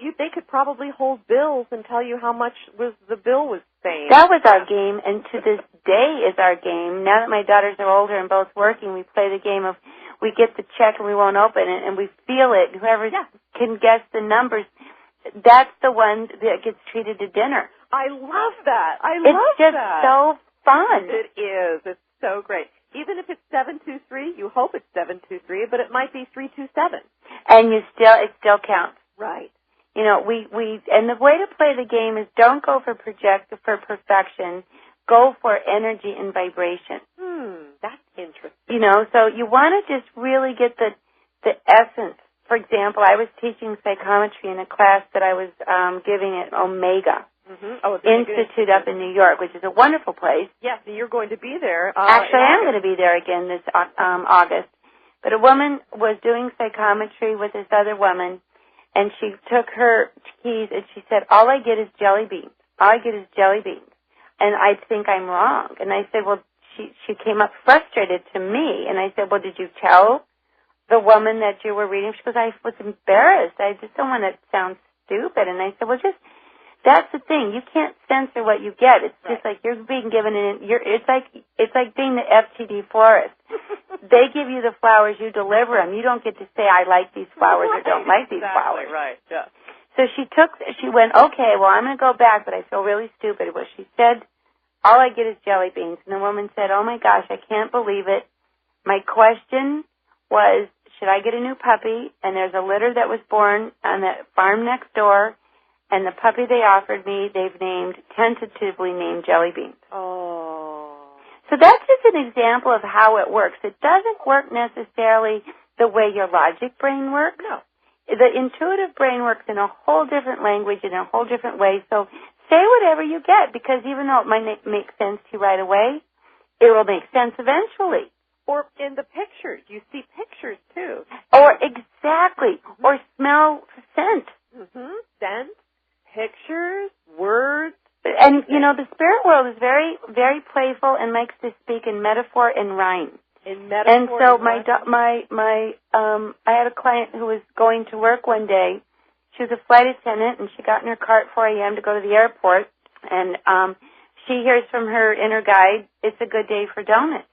probably hold bills and tell you how much the bill was saying. That was our game, and to this day is our game. Now that my daughters are older and both working, we play the game of we get the check and we won't open it, and we feel it. Whoever can guess the numbers, that's the one that gets treated to dinner. I love that. It's just so fun. It is. It's so great. Even if it's 723, you hope it's 723, but it might be 327. And it still counts. Right. You know, and the way to play the game is don't go for perfection. Go for energy and vibration. That's interesting. You know, so you want to just really get the essence. For example, I was teaching psychometry in a class that I was giving at Omega Institute up in New York, which is a wonderful place. Yes, you're going to be there. Actually, I am going to be there again this August. But a woman was doing psychometry with this other woman, and she took her keys and she said, all I get is jelly beans. All I get is jelly beans. And I think I'm wrong. And I said, well, she came up frustrated to me. And I said, well, did you tell the woman that you were reading? She goes, I was embarrassed. I just don't want to sound stupid. And I said, well, that's the thing. You can't censor what you get. It's just like you're being given it's like being the FTD florist. They give you the flowers, you deliver them. You don't get to say, I like these flowers or don't like these flowers. Right, yeah. So she went, okay, well, I'm going to go back, but I feel really stupid. Well, she said, all I get is jelly beans. And the woman said, oh, my gosh, I can't believe it. My question was, should I get a new puppy? And there's a litter that was born on the farm next door, and the puppy they offered me, they've tentatively named Jelly Beans. Oh. So that's just an example of how it works. It doesn't work necessarily the way your logic brain works. No. The intuitive brain works in a whole different language, in a whole different way. So say whatever you get, because even though it might make sense to you right away, it will make sense eventually. Or in the pictures. You see pictures, too. Or exactly. Mm-hmm. Or smell scent. Mm-hmm. Scent, pictures, words. And, you know, the spirit world is very, very playful and likes to speak in metaphor and rhyme. In metaphor. And so I had a client who was going to work one day. She was a flight attendant, and she got in her car at 4 a.m. to go to the airport. And she hears from her inner guide, it's a good day for donuts.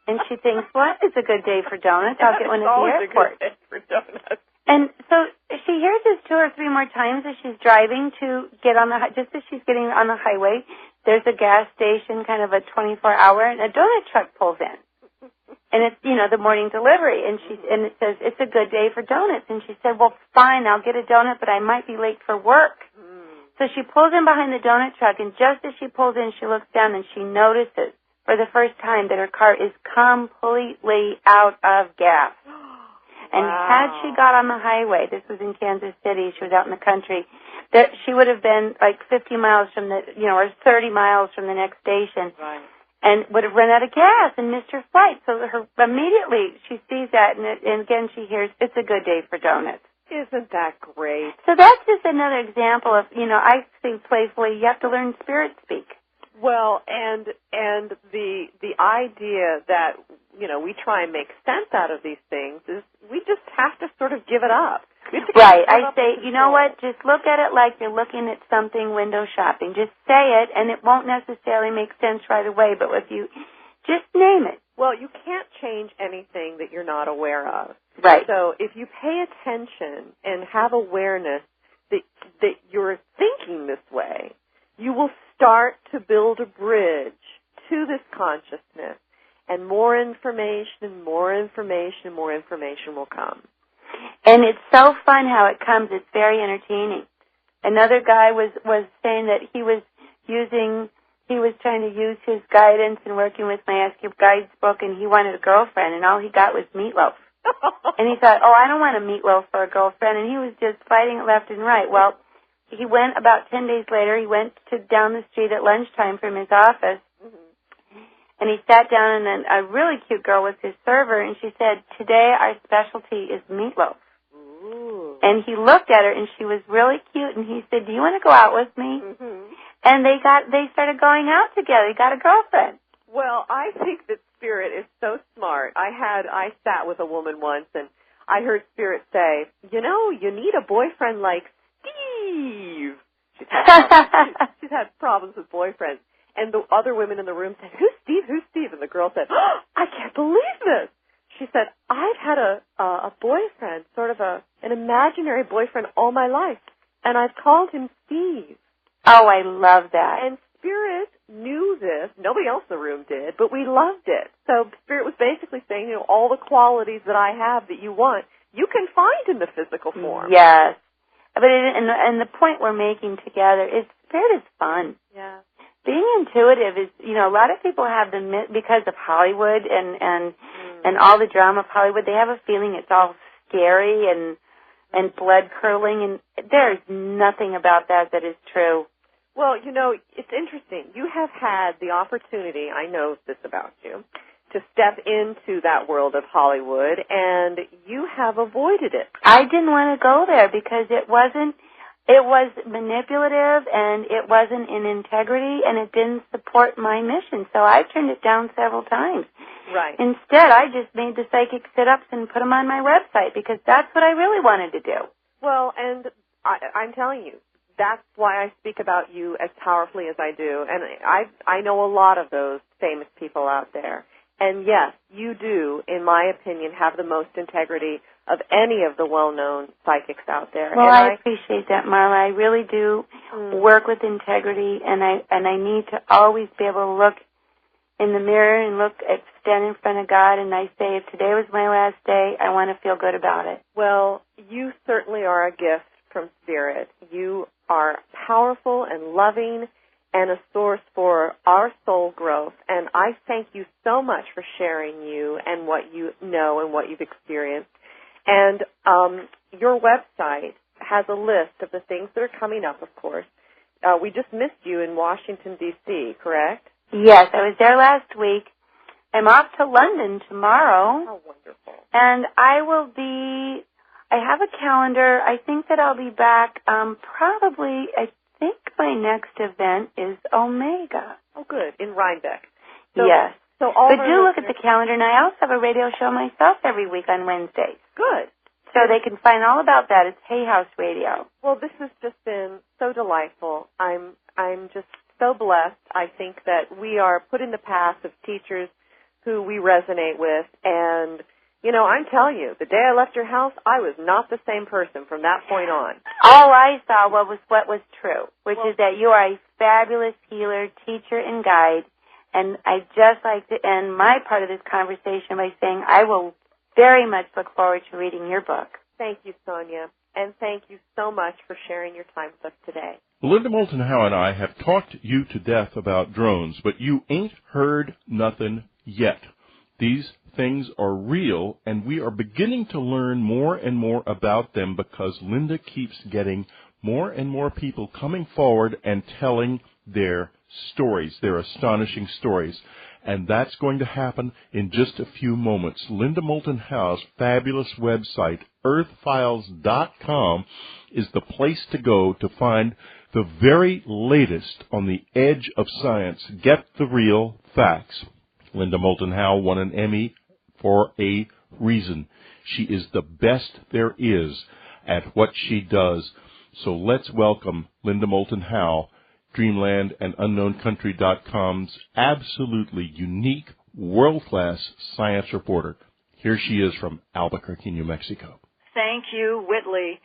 And she thinks, what is a good day for donuts? I'll get one at the airport. A good day for donuts. And so she hears this 2 or 3 more times as she's driving to get on just as she's getting on the highway, there's a gas station, kind of a 24-hour, and a donut truck pulls in. And it's, the morning delivery. And it says, it's a good day for donuts. And she said, well, fine, I'll get a donut, but I might be late for work. So she pulls in behind the donut truck, and just as she pulls in, she looks down and she notices for the first time that her car is completely out of gas. And had she got on the highway, this was in Kansas City, she was out in the country, that she would have been like 50 miles from or 30 miles from the next station. Right. And would have run out of gas and missed her flight. So immediately she sees that, and again she hears, it's a good day for donuts. Isn't that great? So that's just another example of, I think playfully, you have to learn spirit speak. Well, and the idea that, we try and make sense out of these things is we just have to sort of give it up. Right. I say, you know what, just look at it like you're looking at something window shopping. Just say it, and it won't necessarily make sense right away, but if you just name it. Well, you can't change anything that you're not aware of. Right. So if you pay attention and have awareness that you're thinking this way, you will start to build a bridge to this consciousness, and more information and more information and more information will come. And it's so fun how it comes. It's very entertaining. Another guy was saying that he was trying to use his guidance and working with my Ask Your Guides book, and he wanted a girlfriend, and all he got was meatloaf. And he thought, I don't want a meatloaf for a girlfriend, and he was just fighting it left and right. Well, he went about 10 days later. He went down the street at lunchtime from his office, and he sat down, and a really cute girl was his server, and she said, today our specialty is meatloaf. Ooh. And he looked at her, and she was really cute, and he said, do you want to go out with me? Mm-hmm. And they started going out together. He got a girlfriend. Well, I think that Spirit is so smart. I sat with a woman once, and I heard Spirit say, you need a boyfriend like Steve. She's had problems with boyfriends. And the other women in the room said, who's Steve? Who's Steve? And the girl said, I can't believe this. She said, I've had a boyfriend, sort of an imaginary boyfriend all my life, and I've called him Steve. Oh, I love that. And Spirit knew this. Nobody else in the room did, but we loved it. So Spirit was basically saying, all the qualities that I have that you want, you can find in the physical form. Yes. But and the point we're making together is Spirit is fun. Yeah. Being intuitive is, a lot of people have because of Hollywood and all the drama of Hollywood, they have a feeling it's all scary and blood curdling, and there's nothing about that is true. Well, it's interesting. You have had the opportunity, I know this about you, to step into that world of Hollywood, and you have avoided it. I didn't want to go there because it was manipulative, and it wasn't in integrity, and it didn't support my mission. So I turned it down several times. Right. Instead, I just made the psychic sit-ups and put them on my website because that's what I really wanted to do. Well, and I'm telling you, that's why I speak about you as powerfully as I do. And I know a lot of those famous people out there. And yes, you do, in my opinion, have the most integrity of any of the well-known psychics out there. Well, I appreciate that, Marla. I really do work with integrity, and I need to always be able to look in the mirror and stand in front of God, and I say, if today was my last day, I want to feel good about it. Well, you certainly are a gift from Spirit. You are powerful and loving and a source for our soul growth. And I thank you so much for sharing you and what you know and what you've experienced. And your website has a list of the things that are coming up, of course. We just missed you in Washington, D.C., correct? Yes, I was there last week. I'm off to London tomorrow. How wonderful. And I have a calendar. I think that I'll be back probably, I think my next event is Omega. Oh, good, in Rhinebeck. Yes. But do look at the calendar, and I also have a radio show myself every week on Wednesdays. Good. So they can find all about that. It's Hay House Radio. Well, this has just been so delightful. I'm just so blessed. I think that we are put in the path of teachers who we resonate with, and I'm telling you, the day I left your house, I was not the same person from that point on. All I saw what was true, which is that you are a fabulous healer, teacher, and guide, And I'd just like to end my part of this conversation by saying I will very much look forward to reading your book. Thank you, Sonia. And thank you so much for sharing your time with us today. Linda Moulton Howes and I have talked you to death about drones, but you ain't heard nothing yet. These things are real, and we are beginning to learn more and more about them because Linda keeps getting more and more people coming forward and telling their stories, their astonishing stories. And that's going to happen in just a few moments. Linda Moulton Howes' fabulous website, earthfiles.com, is the place to go to find the very latest on the edge of science. Get the real facts. Linda Moulton Howes won an Emmy for a reason. She is the best there is at what she does. So let's welcome Linda Moulton Howes, Dreamland and UnknownCountry.com's absolutely unique, world-class science reporter. Here she is from Albuquerque, New Mexico. Thank you, Whitley.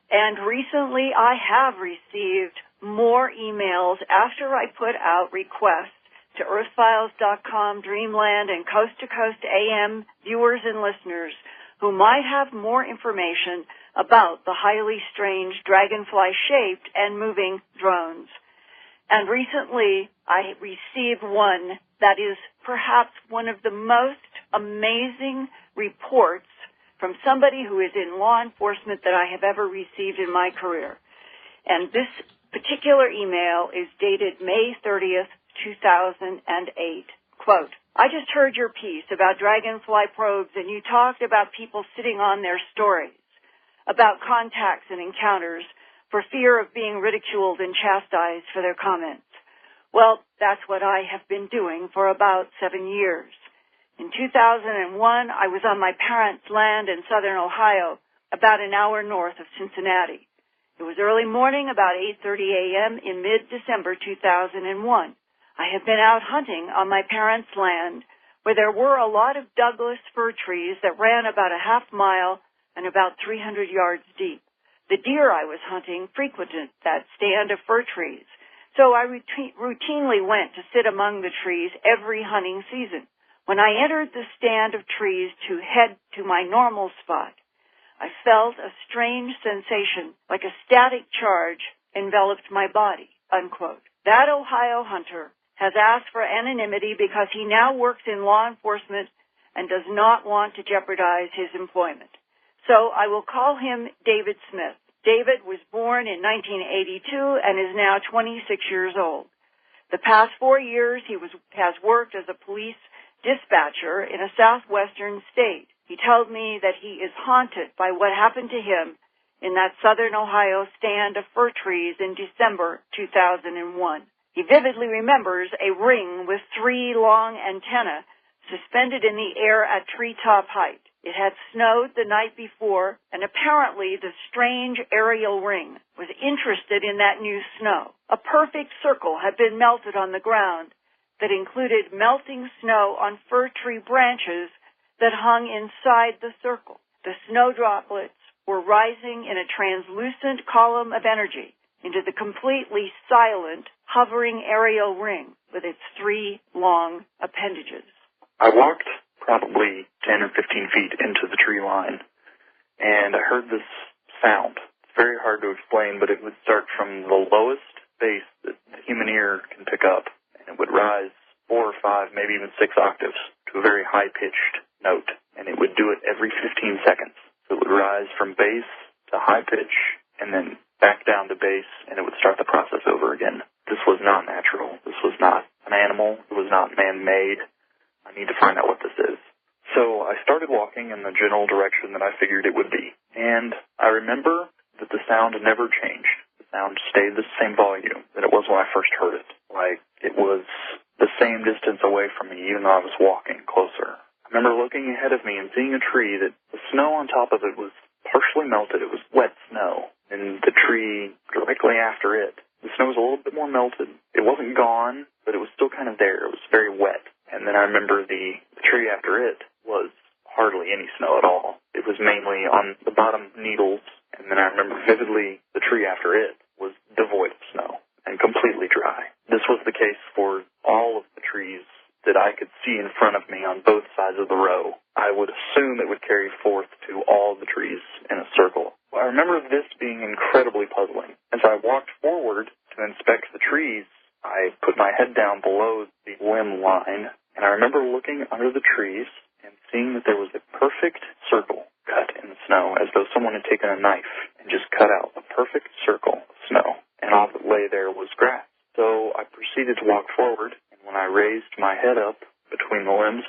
And recently I have received more emails after I put out requests to earthfiles.com, Dreamland, and Coast to Coast AM viewers and listeners who might have more information about the highly strange dragonfly-shaped and moving drones. And recently, I received one that is perhaps one of the most amazing reports from somebody who is in law enforcement that I have ever received in my career. And this particular email is dated May 30th, 2008. Quote, I just heard your piece about dragonfly probes, and you talked about people sitting on their stories, about contacts and encounters, for fear of being ridiculed and chastised for their comments. Well, that's what I have been doing for about 7 years. In 2001, I was on my parents' land in southern Ohio, about an hour north of Cincinnati. It was early morning, about 8:30 a.m. in mid-December 2001. I had been out hunting on my parents' land, where there were a lot of Douglas fir trees that ran about a half mile and about 300 yards deep. The deer I was hunting frequented that stand of fir trees, so I routinely went to sit among the trees every hunting season. When I entered the stand of trees to head to my normal spot, I felt a strange sensation, like a static charge enveloped my body, unquote. That Ohio hunter has asked for anonymity because he now works in law enforcement and does not want to jeopardize his employment. So I will call him David Smith. David was born in 1982 and is now 26 years old. The past 4 years he has worked as a police dispatcher in a southwestern state. He told me that he is haunted by what happened to him in that southern Ohio stand of fir trees in December 2001. He vividly remembers a ring with 3 long antennae suspended in the air at treetop height. It had snowed the night before, and apparently the strange aerial ring was interested in that new snow. A perfect circle had been melted on the ground that included melting snow on fir tree branches that hung inside the circle. The snow droplets were rising in a translucent column of energy into the completely silent, hovering aerial ring with its 3 long appendages. I walked probably 10 or 15 feet into the tree line, and I heard this sound. It's very hard to explain, but it would start from the lowest bass that the human ear can pick up, and it would rise 4 or 5, maybe even 6 octaves to a very high-pitched note, and it would do it every 15 seconds. So it would rise from bass to high pitch, and then back down to bass, and it would start the process over again. This was not natural. This was not an animal. It was not man-made. I need to find out what this is. So I started walking in the general direction that I figured it would be. And I remember that the sound never changed. The sound stayed the same volume that it was when I first heard it. Like it was the same distance away from me even though I was walking closer. I remember looking ahead of me and seeing a tree that the snow on top of it was partially melted. It was wet snow. And the tree directly after it, the snow was a little bit more melted. It wasn't gone, but it was still kind of there. It was very wet. And then I remember the tree after it was hardly any snow at all. It was mainly on the bottom needles. And then I remember vividly the tree after it was devoid of snow and completely dry. This was the case for all of the trees see in front of me on both sides of the row. I would assume it would carry forth to all the trees in a circle. I remember this being incredibly puzzling. As I walked forward to inspect the trees, I put my head down below the limb line, and I remember looking under the trees and seeing that there was a perfect circle cut in the snow, as though someone had taken a knife and just cut out a perfect circle of snow, and all that lay there was grass. So I proceeded to walk forward, and when I raised my head up between the limbs,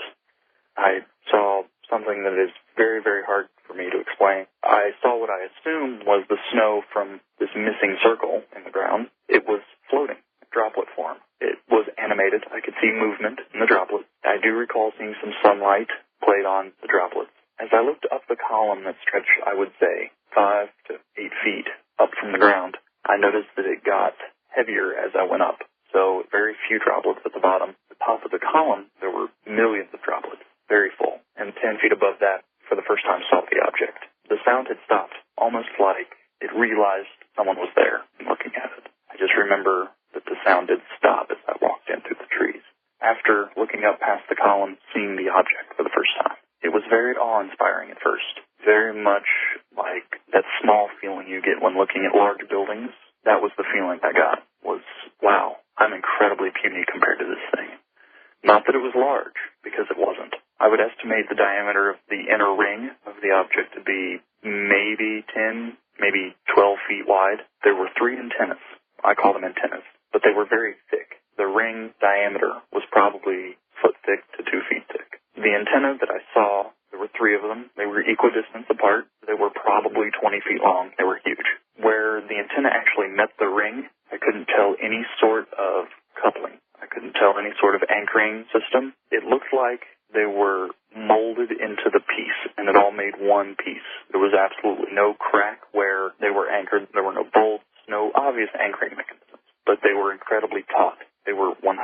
I saw something that is very, very hard for me to explain. I saw what I assumed was the snow from this missing circle in the ground. It was floating, droplet form. It was animated. I could see movement in the droplets. I do recall seeing some sunlight played on the droplets. As I looked up the column that stretched, I would say, 5 to 8 feet up from the ground, I noticed that it got heavier as I went up. So very few droplets at the bottom. At the top of the column, there were millions of droplets, very full. And 10 feet above that, for the first time, saw the object. The sound had stopped, almost like it realized someone was there and looking at it. I just remember that the sound did stop as I walked in through the trees. After looking up past the column, seeing the object for the first time, it was very awe-inspiring at first. Very much like that small feeling you get when looking at large buildings. That was the feeling I got, was, wow, I'm incredibly puny compared to this thing. Not that it was large, because it wasn't. I would estimate the diameter of the inner ring of the object to be maybe 10, maybe 12 feet wide. There were 3 antennas. I call them antennas, but they were very thick. The ring diameter was probably foot thick to 2 feet thick. The antenna that I saw, there were 3 of them. They were equidistant apart. They were probably 20 feet long. They were huge. Where the antenna actually met the ring, I couldn't tell any sort of coupling. I couldn't tell any sort of anchoring system. It looked like they were molded into the piece, and it all made one piece. There was absolutely no crack where they were anchored. There were no bolts, no obvious anchoring mechanisms, but they were incredibly taut. They were 100%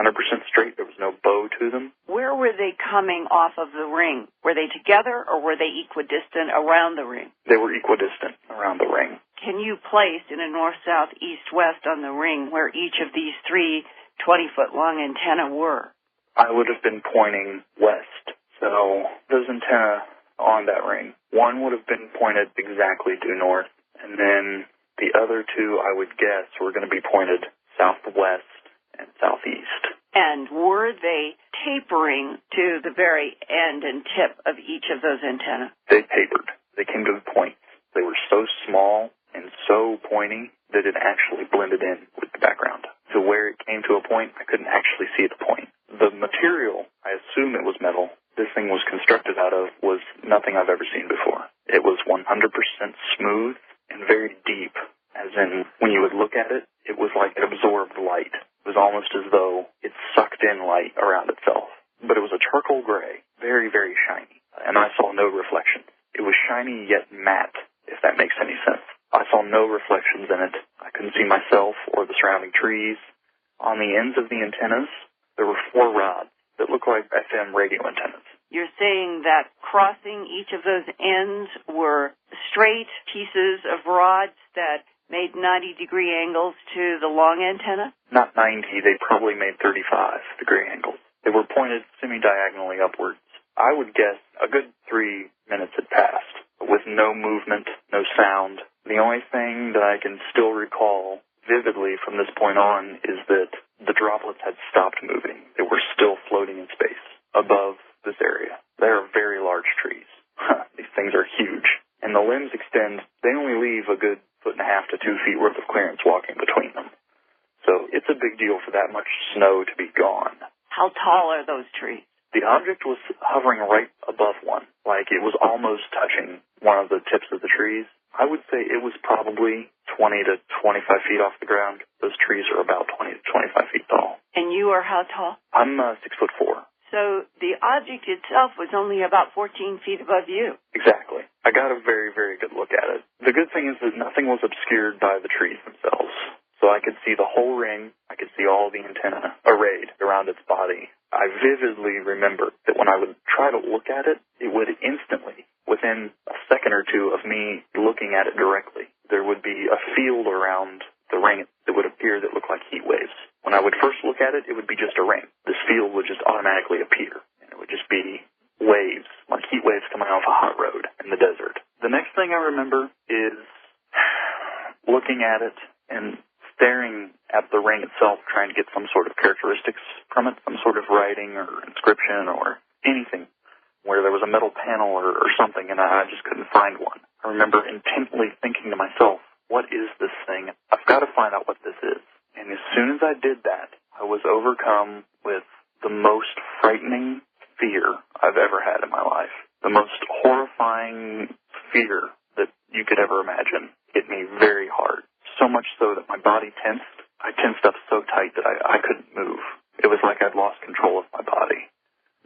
straight. There was no bow to them. Where were they coming off of the ring? Were they together, or were they equidistant around the ring? They were equidistant around the ring. Can you place in a north, south, east, west on the ring where each of these 3 20-foot-long antennae were? I would have been pointing west. So those antennae on that ring, one would have been pointed exactly due north, and then the other 2, I would guess, were going to be pointed southwest and southeast. And were they tapering to the very end and tip of each of those antennae? They tapered. They came to points. They were so small and so pointy that it actually blended in with the background. To where it came to a point, I couldn't actually see the point. The material, I assume it was metal, this thing was constructed out of, was nothing I've ever seen before. It was 100% smooth and very deep, as in when you would look at it, it was like it absorbed light. It was almost as though it sucked in light around itself. But it was a charcoal gray, very, very shiny, and I saw no reflections. It was shiny yet matte, if that makes any sense. I saw no reflections in it. I couldn't see myself or the surrounding trees. On the ends of the antennas, there were 4 rods that looked like FM radio antennas. You're saying that crossing each of those ends were straight pieces of rods that made 90-degree angles to the long antenna? Not 90, they probably made 35-degree angles. They were pointed semi-diagonally upwards. I would guess a good 3 minutes had passed, with no movement, no sound. The only thing that I can still recall vividly from this point on is that the droplets had stopped moving. They were still floating in space above this area. They are very large trees. These things are huge. And the limbs extend, they only leave a good 1.5 to 2 feet worth of clearance walking between them. So it's a big deal for that much snow to be gone. How tall are those trees? The object was hovering right above one, like it was almost touching one of the tips of the trees. I would say it was probably 20 to 25 feet off the ground. Those trees are about 20 to 25 feet tall. And you are how tall? I'm 6'4". So the object itself was only about 14 feet above you. Exactly. I got a very, very good look at it. The good thing is that nothing was obscured by the trees themselves. So I could see the whole ring. I could see all the antennae arrayed around its body. I vividly remember that when I would try to look at it, it would instantly, within a second or two of me looking at it directly, there would be a field around the ring that would appear that looked like heat waves. When I would first look at it, it would be just a ring. This field would just automatically appear. And would just be waves, like heat waves coming off a hot road in the desert. The next thing I remember is looking at it and staring at the ring itself, trying to get some sort of characteristics from it, some sort of writing or inscription or anything where there was a metal panel or something, and I just couldn't find one. I remember intently thinking to myself, what is this thing? I've got to find out what this is. And as soon as I did that, I was overcome with the most frightening fear I've ever had in my life. The most horrifying fear that you could ever imagine hit me very hard. So much so that my body tensed. I tensed up so tight that I couldn't move. It was like I'd lost control of my body.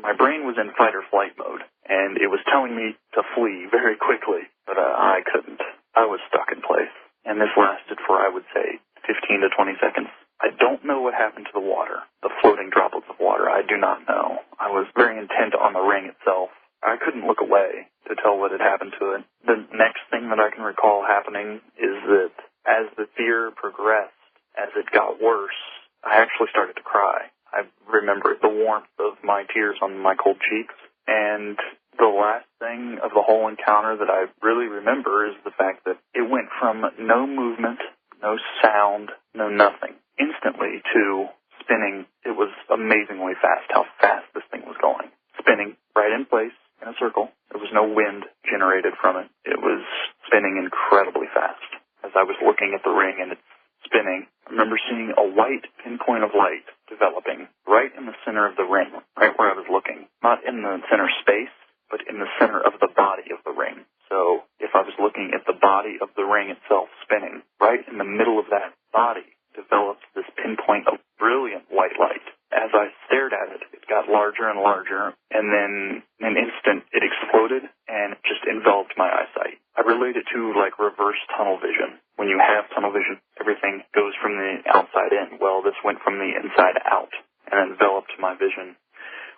My brain was in fight or flight mode, and it was telling me to flee very quickly, but I couldn't. I was stuck in place. And this lasted for, I would say, 15 to 20 seconds. I don't know what happened to the water, the floating droplets of water. I do not know. I was very intent on the ring itself. I couldn't look away to tell what had happened to it. The next thing that I can recall happening is that as the fear progressed, as it got worse, I actually started to cry. I remember the warmth of my tears on my cold cheeks. And the last thing of the whole encounter that I really remember is the fact that it went from no movement, no sound, no nothing, instantly to spinning. It was amazingly fast how fast this thing was going. Spinning right in place in a circle. There was no wind generated from it. It was spinning incredibly fast. As I was looking at the ring and it's spinning, I remember seeing a white pinpoint of light developing right in the center of the ring, right where I was looking. Not in the center space, but in the center of the body of the ring. So if I was looking at the body of the ring itself spinning, right in the middle of that body developed this pinpoint of brilliant white light. As I stared at it, it got larger and larger, and then in an instant it exploded and just enveloped my eyesight. I relate it to like reverse tunnel vision. When you have tunnel vision, everything goes from the outside in. Well, this went from the inside out and enveloped my vision.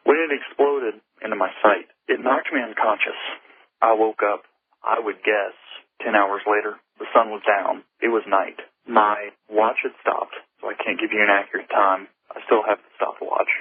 When it exploded into my sight, it knocked me unconscious. I woke up, I would guess, 10 hours later. The sun was down. It was night. My watch had stopped, so I can't give you an accurate time. I still have the stopwatch.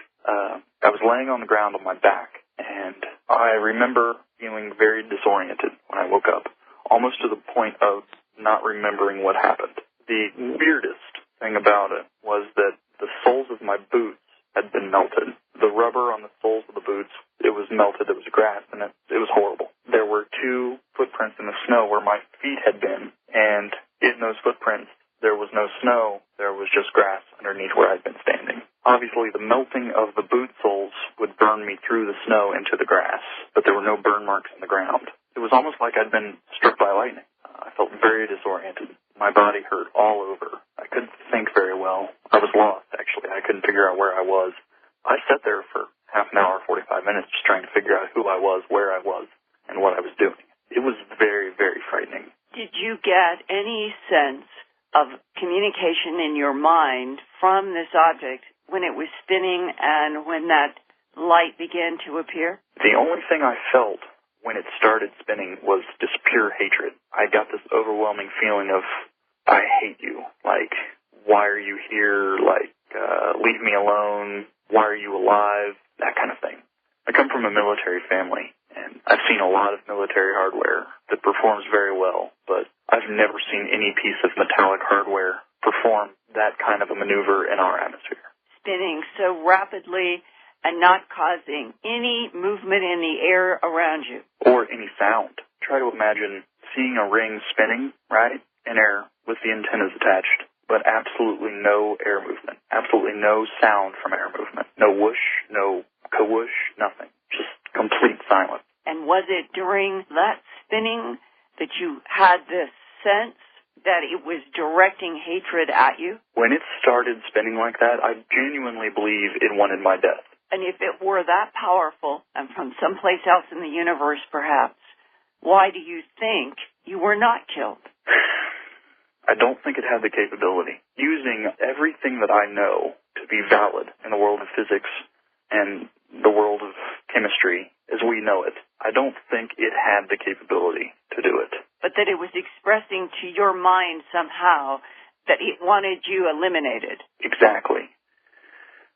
I was laying on the ground on my back, and I remember feeling very disoriented when I woke up, almost to the point of not remembering what happened. The weirdest thing about it was that the soles of my boots had been melted. The rubber on the soles of the boots, it was melted. There was grass in it. It was horrible. There were 2 footprints in the snow where my feet had been, and in those footprints, there was no snow. There was just grass underneath where I'd been standing. Obviously, the melting of the boot soles would burn me through the snow into the grass, but there were no burn marks in the ground. It was almost like I'd been struck by lightning. I felt very disoriented. My body hurt all over. I couldn't think very well. I was lost, actually. I couldn't figure out where I was. I sat there for half an hour, 45 minutes, just trying to figure out who I was, where I was, and what I was doing. It was very, very frightening. Did you get any sense of communication in your mind from this object when it was spinning and when that light began to appear? The only thing I felt when it started spinning was just pure hatred. I got this overwhelming feeling of, I hate you. Like, why are you here? Like, leave me alone. Why are you alive? That kind of thing. I come from a military family, and I've seen a lot of military hardware that performs very well, but I've never seen any piece of metallic hardware perform that kind of a maneuver in our atmosphere. Spinning so rapidly and not causing any movement in the air around you. Or any sound. Try to imagine seeing a ring spinning, right, in air with the antennas attached, but absolutely no air movement. Absolutely no sound from air movement. No whoosh, no ka-whoosh, nothing. Just complete silence. And was it during that spinning that you had this sense that it was directing hatred at you? When it started spinning like that, I genuinely believe it wanted my death. And if it were that powerful, and from someplace else in the universe perhaps, why do you think you were not killed? I don't think it had the capability. Using everything that I know to be valid in the world of physics and the world of chemistry as we know it, I don't think it had the capability to do it. But that it was expressing to your mind somehow that it wanted you eliminated. Exactly.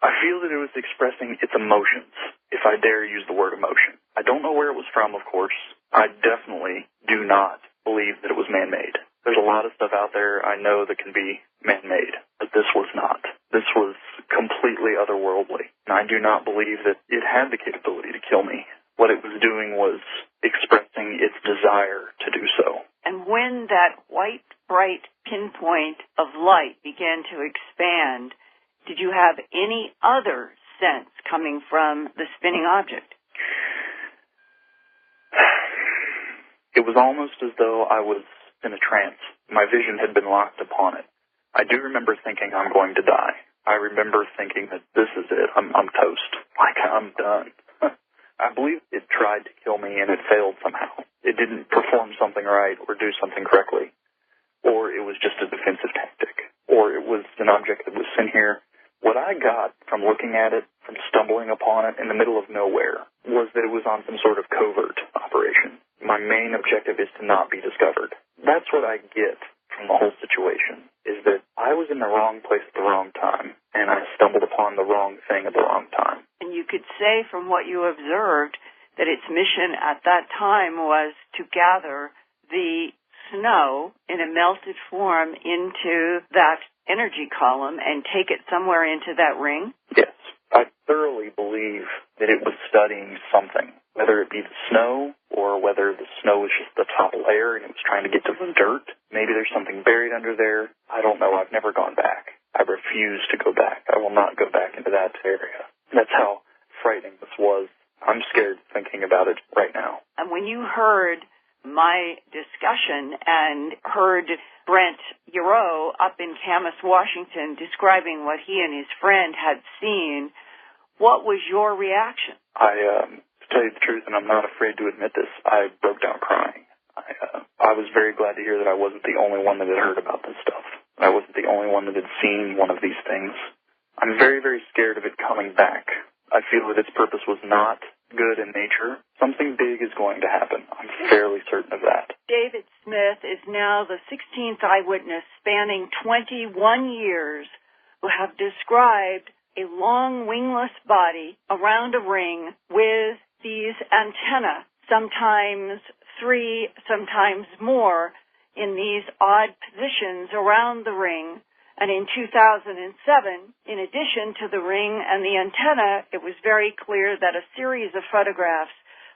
I feel that it was expressing its emotions, if I dare use the word emotion. I don't know where it was from, of course. I definitely do not believe that it was man-made. There's a lot of stuff out there I know that can be man-made, but this was not. This was completely otherworldly, and I do not believe that it had the capability to kill me. What it was doing was expressing its desire to do so. And when that white, bright pinpoint of light began to expand, did you have any other sense coming from the spinning object? It was almost as though I was in a trance. My vision had been locked upon it. I do remember thinking I'm going to die. I remember thinking that this is it. I'm toast. Like, I'm done. I believe it tried to kill me and it failed somehow. It didn't perform something right or do something correctly. Or it was just a defensive tactic. Or it was an object that was sent here. What I got from looking at it, from stumbling upon it in the middle of nowhere, was that it was on some sort of covert operation. My main objective is to not be discovered. That's what I get from the whole situation, is that I was in the wrong place at the wrong time, and I stumbled upon the wrong thing at the wrong time. And you could say from what you observed that its mission at that time was to gather the snow in a melted form into that energy column and take it somewhere into that ring? Yes. I thoroughly believe that it was studying something, whether it be the snow or whether the snow was just the top layer and it was trying to get to the dirt. Maybe there's something buried under there. I don't know. I've never gone back. I refuse to go back. I will not go back into that area. That's how frightening this was. I'm scared thinking about it right now. And when you heard my discussion and heard Brent Yarrow up in Camas, Washington, describing what he and his friend had seen, what was your reaction? To tell you the truth, and I'm not afraid to admit this, I broke down crying. I was very glad to hear that I wasn't the only one that had heard about this stuff. I wasn't the only one that had seen one of these things. I'm very, very scared of it coming back. I feel that its purpose was not good in nature. Something big is going to happen. I'm fairly certain of that. David Smith is now the 16th eyewitness spanning 21 years who have described a long wingless body around a ring with these antennae, sometimes 3, sometimes more, in these odd positions around the ring. And in 2007, in addition to the ring and the antenna, it was very clear that a series of photographs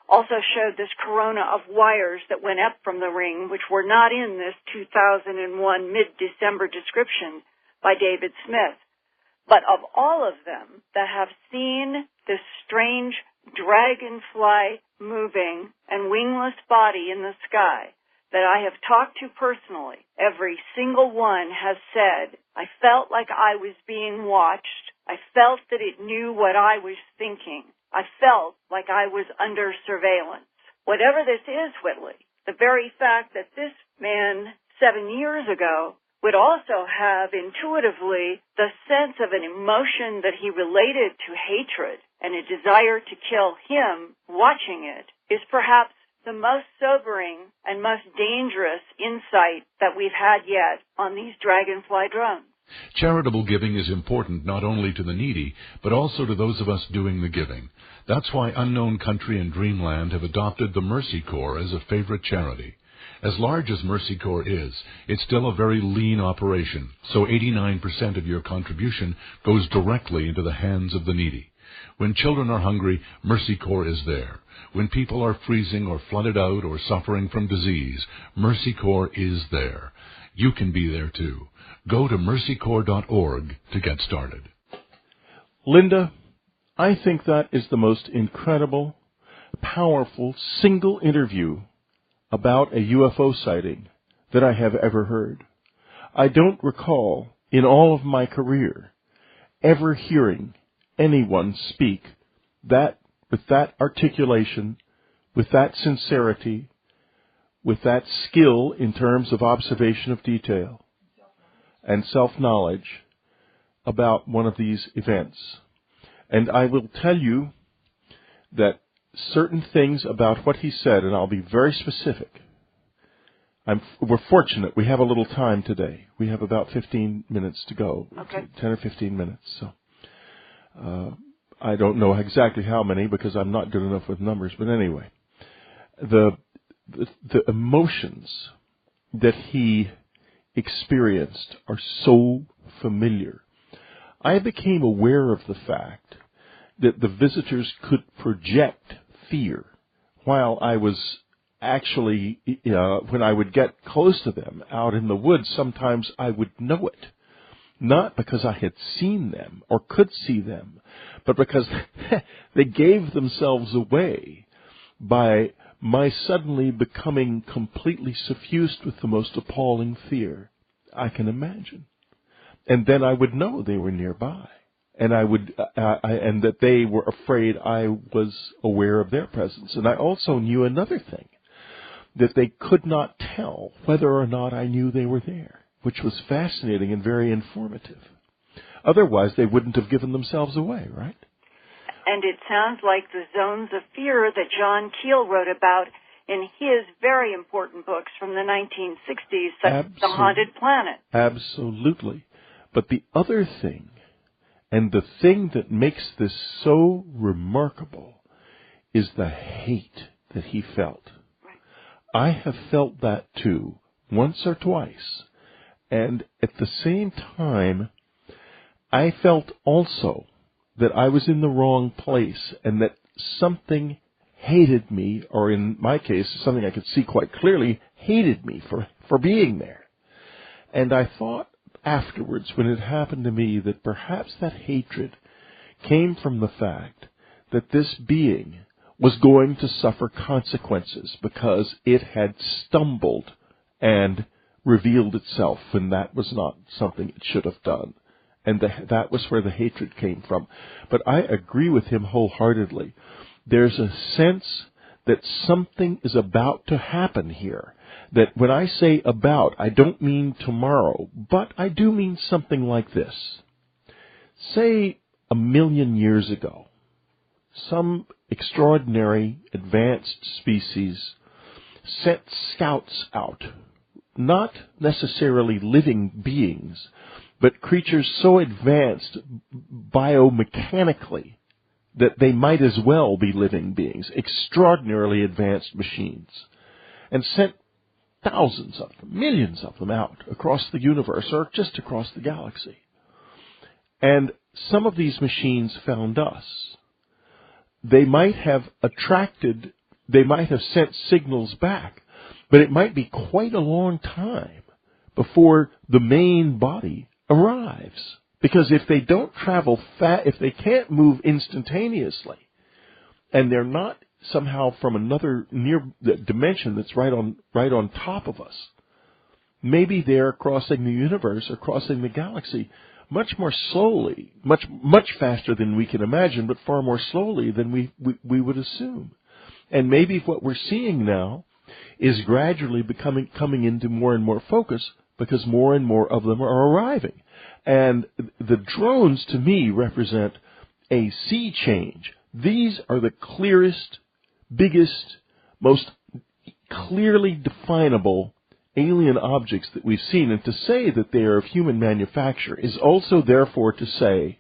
also showed this corona of wires that went up from the ring, which were not in this 2001 mid-December description by David Smith. But of all of them that have seen this strange dragonfly moving and wingless body in the sky that I have talked to personally, every single one has said, I felt like I was being watched. I felt that it knew what I was thinking. I felt like I was under surveillance. Whatever this is, Whitley, the very fact that this man 7 years ago would also have intuitively the sense of an emotion that he related to hatred and a desire to kill him watching it is perhaps the most sobering and most dangerous insight that we've had yet on these dragonfly drones. Charitable giving is important not only to the needy, but also to those of us doing the giving. That's why Unknown Country and Dreamland have adopted the Mercy Corps as a favorite charity. As large as Mercy Corps is, it's still a very lean operation, so 89% of your contribution goes directly into the hands of the needy. When children are hungry, Mercy Corps is there. When people are freezing or flooded out or suffering from disease, Mercy Corps is there. You can be there too. Go to mercycorps.org to get started. Linda, I think that is the most incredible, powerful, single interview about a UFO sighting that I have ever heard. I don't recall, in all of my career, ever hearing anyone speak that with that articulation, with that sincerity, with that skill in terms of observation of detail and self-knowledge about one of these events. And I will tell you that certain things about what he said, and I'll be very specific. We're fortunate. We have a little time today. We have about 15 minutes to go. Okay. 10 or 15 minutes. So I don't know exactly how many because I'm not good enough with numbers, but anyway, the emotions that he experienced are so familiar. I became aware of the fact that the visitors could project fear while I was actually, when I would get close to them out in the woods, sometimes I would know it. Not because I had seen them or could see them, but because they gave themselves away by my suddenly becoming completely suffused with the most appalling fear I can imagine. And then I would know they were nearby, and and that they were afraid I was aware of their presence. And I also knew another thing, that they could not tell whether or not I knew they were there, which was fascinating and very informative. Otherwise, they wouldn't have given themselves away, right? And it sounds like the zones of fear that John Keel wrote about in his very important books from the 1960s, such as The Haunted Planet. Absolutely. But the other thing, and the thing that makes this so remarkable, is the hate that he felt. Right. I have felt that too, once or twice. And at the same time, I felt also that I was in the wrong place and that something hated me, or in my case, something I could see quite clearly, hated me for being there. And I thought afterwards, when it happened to me, that perhaps that hatred came from the fact that this being was going to suffer consequences because it had stumbled and revealed itself when that was not something it should have done. And that was where the hatred came from. But I agree with him wholeheartedly. There's a sense that something is about to happen here. That when I say about, I don't mean tomorrow, but I do mean something like this. Say 1,000,000 years ago, some extraordinary advanced species sent scouts out, not necessarily living beings, but creatures so advanced biomechanically that they might as well be living beings, extraordinarily advanced machines, and sent thousands of them, millions of them out across the universe or just across the galaxy. And some of these machines found us. They might have sent signals back, but it might be quite a long time before the main body arrives. Because if they don't travel if they can't move instantaneously, and they're not somehow from another near dimension that's right on top of us, maybe they're crossing the universe or crossing the galaxy much more slowly, much faster than we can imagine, but far more slowly than we would assume. And maybe what we're seeing now is gradually coming into more and more focus because more and more of them are arriving. And the drones, to me, represent a sea change. These are the clearest, biggest, most clearly definable alien objects that we've seen. And to say that they are of human manufacture is also, therefore, to say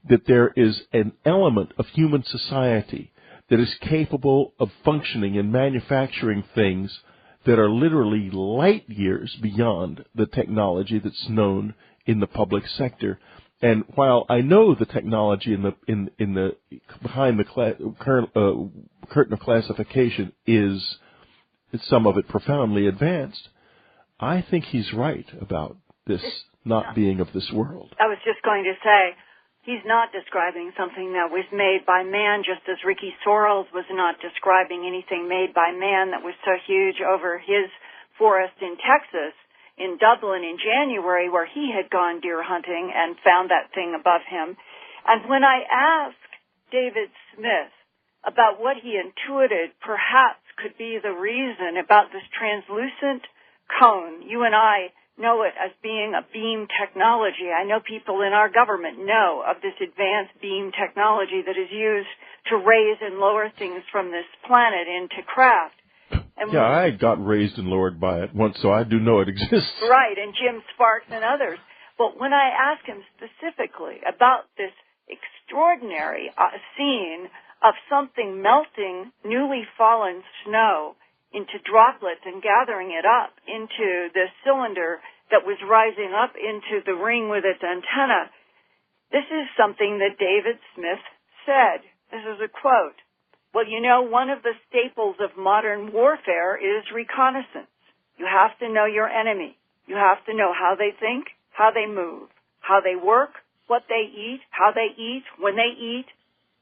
that there is an element of human society that is capable of functioning and manufacturing things that are literally light years beyond the technology that's known in the public sector. And while I know the technology behind the curtain of classification is some of it profoundly advanced, I think he's right about this not being of this world. I was just going to say, he's not describing something that was made by man, just as Ricky Sorrells was not describing anything made by man that was so huge over his forest in Texas, in Dublin in January, where he had gone deer hunting and found that thing above him. And when I asked David Smith about what he intuited perhaps could be the reason about this translucent cone, you and I know it as being a beam technology. I know people in our government know of this advanced beam technology that is used to raise and lower things from this planet into craft. And yeah, I got raised and lowered by it once, so I do know it exists. Right, and Jim Sparks and others. But when I asked him specifically about this extraordinary scene of something melting newly fallen snow into droplets and gathering it up into the cylinder that was rising up into the ring with its antenna. This is something that David Smith said. This is a quote. Well, you know, one of the staples of modern warfare is reconnaissance. You have to know your enemy. You have to know how they think, how they move, how they work, what they eat, how they eat, when they eat.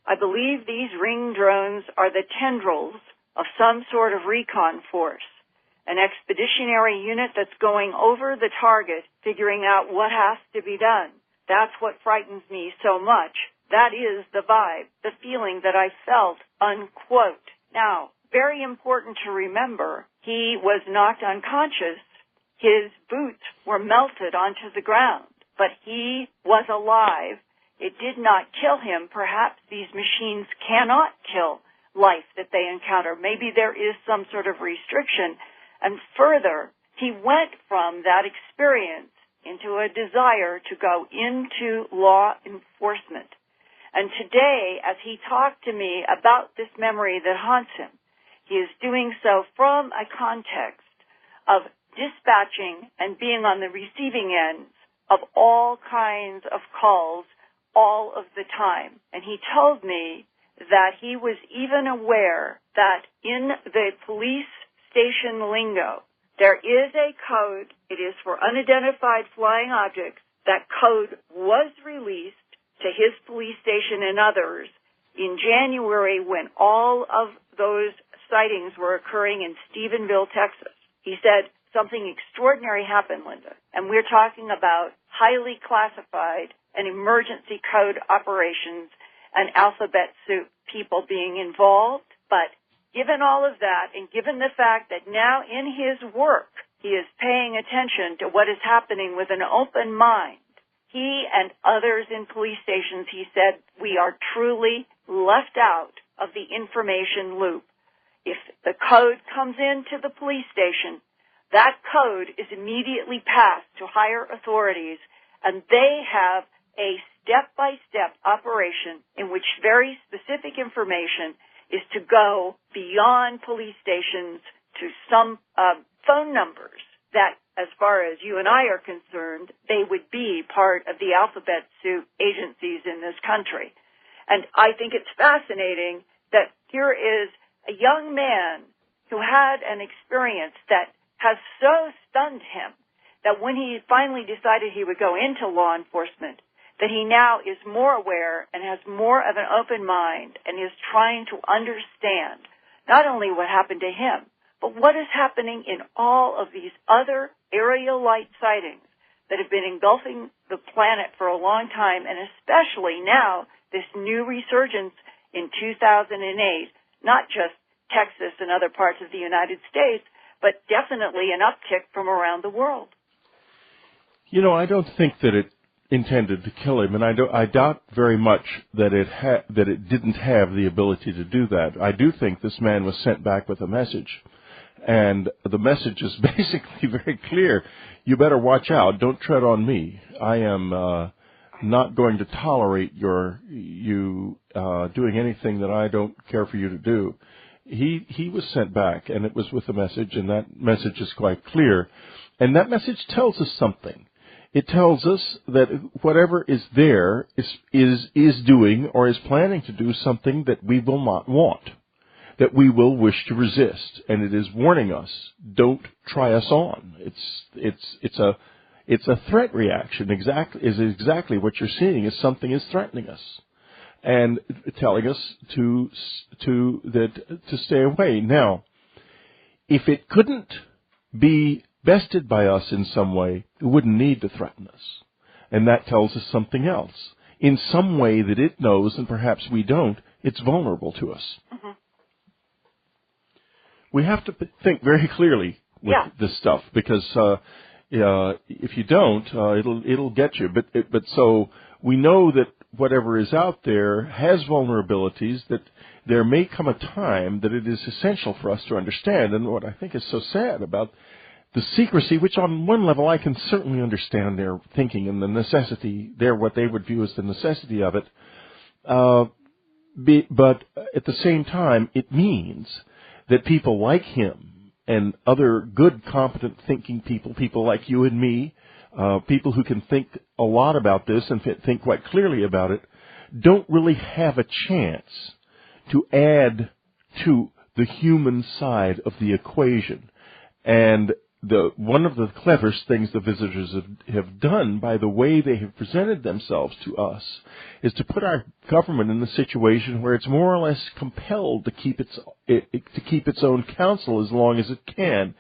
I believe these ring drones are the tendrils of some sort of recon force, an expeditionary unit that's going over the target, figuring out what has to be done. That's what frightens me so much. That is the vibe, the feeling that I felt, unquote. Now, very important to remember, he was knocked unconscious. His boots were melted onto the ground, but he was alive. It did not kill him. Perhaps these machines cannot kill life that they encounter. Maybe there is some sort of restriction. And further, he went from that experience into a desire to go into law enforcement. And today, as he talked to me about this memory that haunts him, he is doing so from a context of dispatching and being on the receiving ends of all kinds of calls all of the time. And he told me that he was even aware that in the police station lingo, there is a code. It is for unidentified flying objects. That code was released to his police station and others in January when all of those sightings were occurring in Stephenville, Texas. He said, something extraordinary happened, Linda, and we're talking about highly classified and emergency code operations and alphabet soup people being involved. But given all of that, and given the fact that now in his work he is paying attention to what is happening with an open mind, he and others in police stations, he said, we are truly left out of the information loop. If the code comes into the police station, that code is immediately passed to higher authorities, and they have a step-by-step operation in which very specific information is to go beyond police stations to some phone numbers that, as far as you and I are concerned, they would be part of the alphabet soup agencies in this country. And I think it's fascinating that here is a young man who had an experience that has so stunned him that when he finally decided he would go into law enforcement, that he now is more aware and has more of an open mind and is trying to understand not only what happened to him, but what is happening in all of these other aerial light sightings that have been engulfing the planet for a long time, and especially now this new resurgence in 2008, not just Texas and other parts of the United States, but definitely an uptick from around the world. You know, I don't think that it intended to kill him, and I doubt very much that it didn't have the ability to do that. I do think this man was sent back with a message, and the message is basically very clear. You better watch out. Don't tread on me. I am not going to tolerate you doing anything that I don't care for you to do. He was sent back, and it was with a message, and that message is quite clear. And that message tells us something. It tells us that whatever is there is doing or is planning to do something that we will not want, that we will wish to resist, and it is warning us, don't try us on. It's a threat reaction. Exactly what you're seeing is something is threatening us and telling us to stay away. Now, if it couldn't be bested by us in some way, it wouldn't need to threaten us. And that tells us something else. In some way that it knows, and perhaps we don't, it's vulnerable to us. Mm-hmm. We have to think very clearly with this stuff, because if you don't, it'll get you. But so we know that whatever is out there has vulnerabilities, that there may come a time that it is essential for us to understand. And what I think is so sad about the secrecy, which on one level I can certainly understand their thinking and the necessity, what they would view as the necessity of it. But at the same time, it means that people like him and other good, competent thinking people like you and me, people who can think a lot about this and think quite clearly about it, don't really have a chance to add to the human side of the equation. And one of the cleverest things the visitors have done by the way they have presented themselves to us is to put our government in the situation where it's more or less compelled to keep its own counsel as long as it can.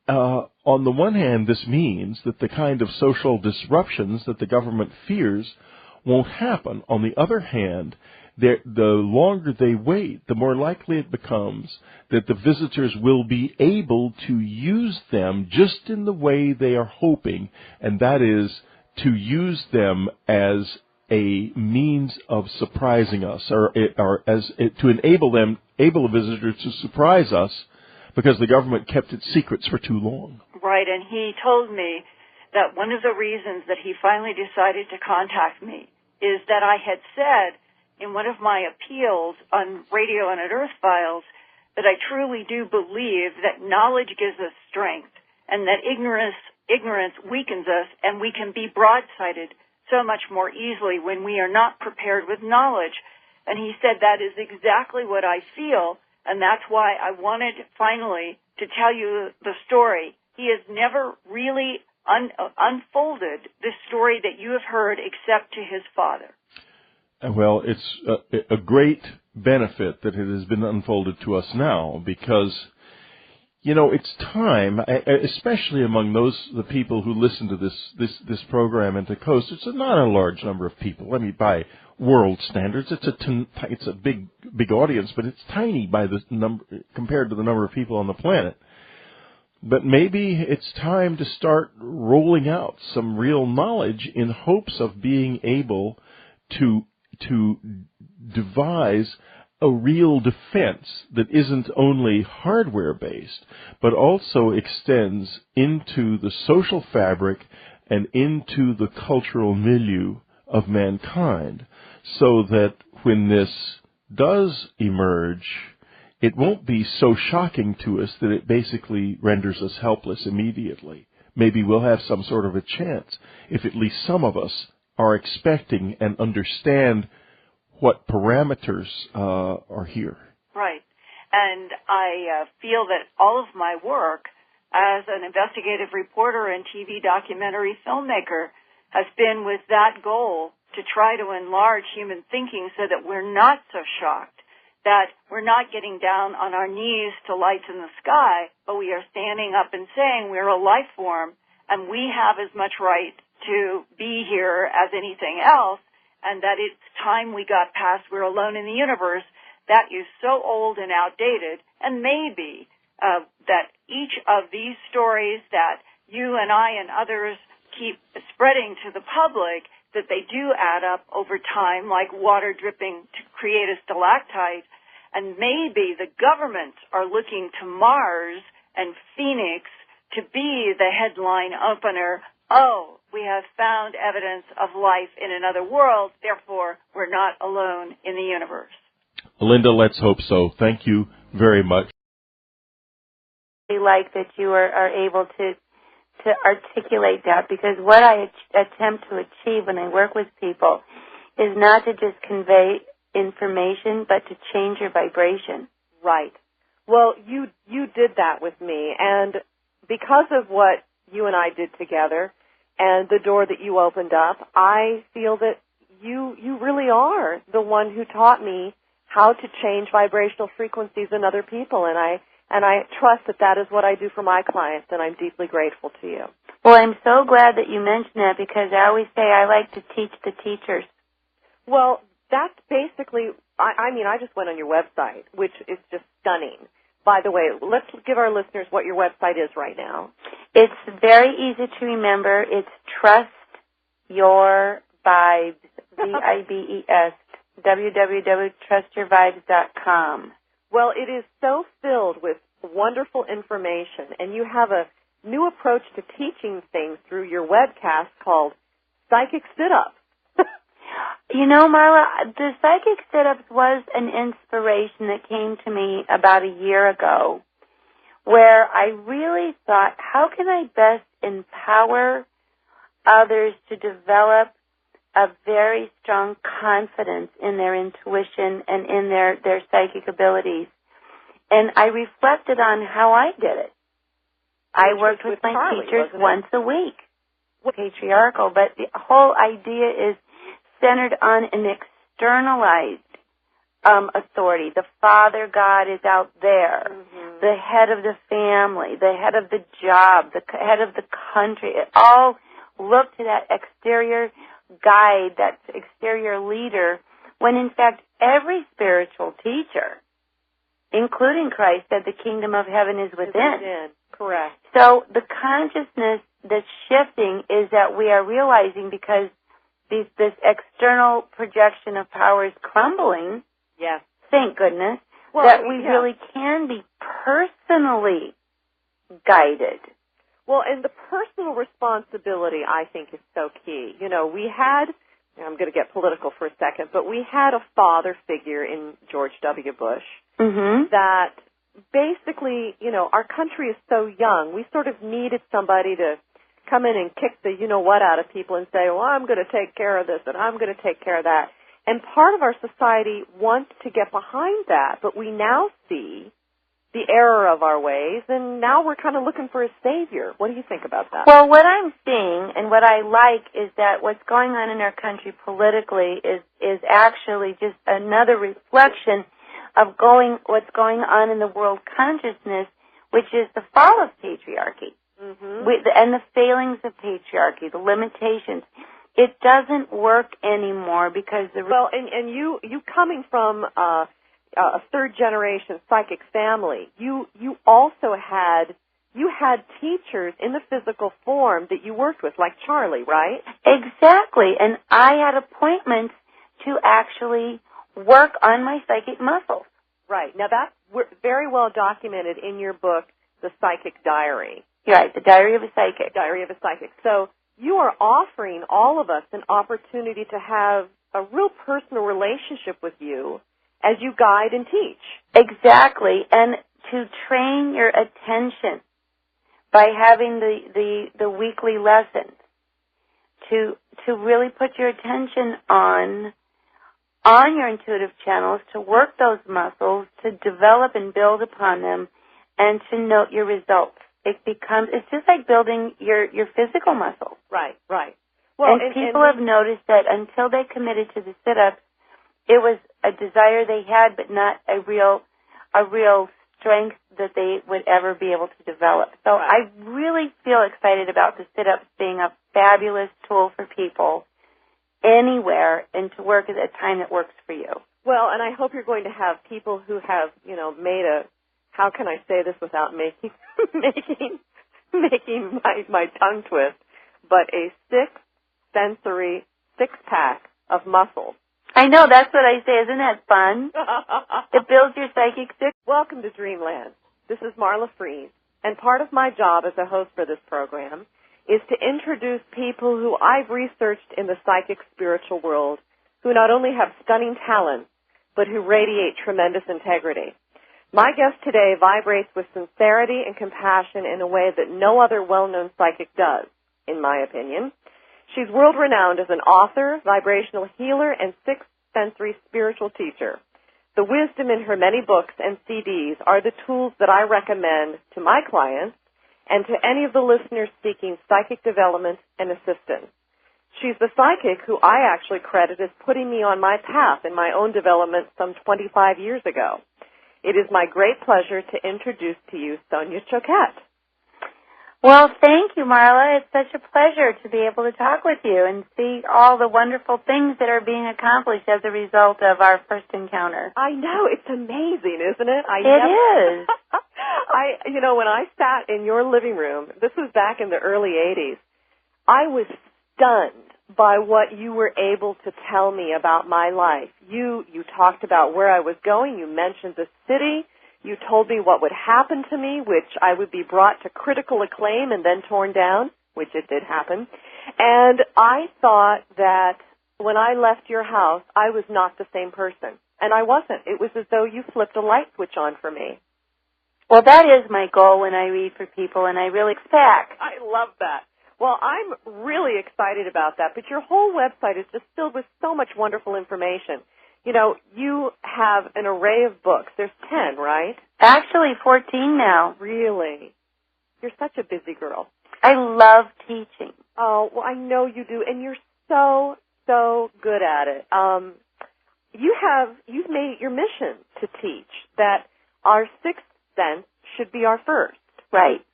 On the one hand, this means that the kind of social disruptions that the government fears won't happen. On the other hand, the longer they wait, the more likely it becomes that the visitors will be able to use them just in the way they are hoping, and that is to use them as a means of surprising us, or to enable the visitors to surprise us, because the government kept its secrets for too long. Right, and he told me that one of the reasons that he finally decided to contact me is that I had said in one of my appeals on radio and at Earth Files that I truly do believe that knowledge gives us strength and that ignorance weakens us, and we can be broadsided so much more easily when we are not prepared with knowledge. And he said that is exactly what I feel, and that's why I wanted finally to tell you the story. He has never really unfolded this story that you have heard except to his father. Well, it's a great benefit that it has been unfolded to us now, because, it's time, especially among the people who listen to this program and to Coast. It's not a large number of people. I mean, by world standards, it's a big audience, but it's tiny by the number compared to the number of people on the planet. But maybe it's time to start rolling out some real knowledge in hopes of being able to devise a real defense that isn't only hardware-based, but also extends into the social fabric and into the cultural milieu of mankind, so that when this does emerge, it won't be so shocking to us that it basically renders us helpless immediately. Maybe we'll have some sort of a chance if at least some of us are expecting and understand what parameters are here. Right. And I feel that all of my work as an investigative reporter and TV documentary filmmaker has been with that goal, to try to enlarge human thinking so that we're not so shocked, that we're not getting down on our knees to lights in the sky, but we are standing up and saying we're a life form and we have as much right to be here as anything else, and that it's time we got past we're alone in the universe. That is so old and outdated, and maybe that each of these stories that you and I and others keep spreading to the public, that they do add up over time like water dripping to create a stalactite, and maybe the governments are looking to Mars and Phoenix to be the headline opener. Oh, we have found evidence of life in another world, therefore we're not alone in the universe. Linda, let's hope so. Thank you very much. I like that you are able to articulate that, because what I attempt to achieve when I work with people is not to just convey information, but to change your vibration. Right. Well, you did that with me, and because of what you and I did together and the door that you opened up, I feel that you really are the one who taught me how to change vibrational frequencies in other people, and I trust that is what I do for my clients, and I'm deeply grateful to you. Well, I'm so glad that you mentioned that, because I always say I like to teach the teachers. Well, that's basically, I just went on your website, which is just stunning. By the way, let's give our listeners what your website is right now. It's very easy to remember. It's Trust Your Vibes, VIBES, www.trustyourvibes.com. Well, it is so filled with wonderful information, and you have a new approach to teaching things through your webcast called Psychic Sit-Ups. You know, Marla, the Psychic Sit-Ups was an inspiration that came to me about a year ago, where I really thought, how can I best empower others to develop a very strong confidence in their intuition and in their psychic abilities? And I reflected on how I did it. I worked with my Charlie, teachers once a week. Patriarchal, but the whole idea is centered on an externalized authority. The Father God is out there, the head of the family, the head of the job, the head of the country. It all looked to that exterior guide, that exterior leader, when in fact every spiritual teacher, including Christ, said the kingdom of heaven is within. Correct. So the consciousness that's shifting is that we are realizing, because this external projection of power is crumbling, yes, thank goodness, that we really can be personally guided. Well, and the personal responsibility, I think, is so key. You know, we had, I'm going to get political for a second, but we had a father figure in George W. Bush that basically, you know, our country is so young. We sort of needed somebody to come in and kick the you-know-what out of people and say, well, I'm going to take care of this and I'm going to take care of that. And part of our society wants to get behind that, but we now see the error of our ways, and now we're kind of looking for a savior. What do you think about that? Well, what I'm seeing and what I like is that what's going on in our country politically is actually just another reflection of what's going on in the world consciousness, which is the fall of patriarchy. And the failings of patriarchy, the limitations. It doesn't work anymore because and you coming from a third generation psychic family, you also had teachers in the physical form that you worked with, like Charlie, right? Exactly, and I had appointments to actually work on my psychic muscles. Right. Now that's very well documented in your book, The Psychic Diary. Right, The Diary of a Psychic. Diary of a Psychic. So you are offering all of us an opportunity to have a real personal relationship with you as you guide and teach. Exactly, and to train your attention by having the weekly lessons, to really put your attention on your intuitive channels, to work those muscles, to develop and build upon them, and to note your results. It's just like building your physical muscles. Right. Well, and people have noticed that until they committed to the sit-ups, it was a desire they had, but not a real strength that they would ever be able to develop. So I really feel excited about the sit-ups being a fabulous tool for people anywhere and to work at a time that works for you. Well, and I hope you're going to have people who have, you know, made how can I say this without making my tongue twist, but a sensory six-pack of muscles. I know, that's what I say. Isn't that fun? It builds your psychic six. Welcome to Dreamland. This is Marla Fries, and part of my job as a host for this program is to introduce people who I've researched in the psychic spiritual world, who not only have stunning talent, but who radiate tremendous integrity. My guest today vibrates with sincerity and compassion in a way that no other well-known psychic does, in my opinion. She's world-renowned as an author, vibrational healer, and sixth sensory spiritual teacher. The wisdom in her many books and CDs are the tools that I recommend to my clients and to any of the listeners seeking psychic development and assistance. She's the psychic who I actually credit as putting me on my path in my own development some 25 years ago. It is my great pleasure to introduce to you Sonia Choquette. Well, thank you, Marla. It's such a pleasure to be able to talk with you and see all the wonderful things that are being accomplished as a result of our first encounter. I know. It's amazing, isn't it? It is. When I sat in your living room, this was back in the early 80s, I was stunned by what you were able to tell me about my life. You talked about where I was going. You mentioned the city. You told me what would happen to me, which I would be brought to critical acclaim and then torn down, which it did happen. And I thought that when I left your house, I was not the same person. And I wasn't. It was as though you flipped a light switch on for me. Well, that is my goal when I read for people, and I really expect. I love that. Well, I'm really excited about that, but your whole website is just filled with so much wonderful information. You know, you have an array of books. There's 10, right? Actually, 14 now. Really? You're such a busy girl. I love teaching. Oh, well, I know you do, and you're so, so good at it. You've made it your mission to teach that our sixth sense should be our first. Right.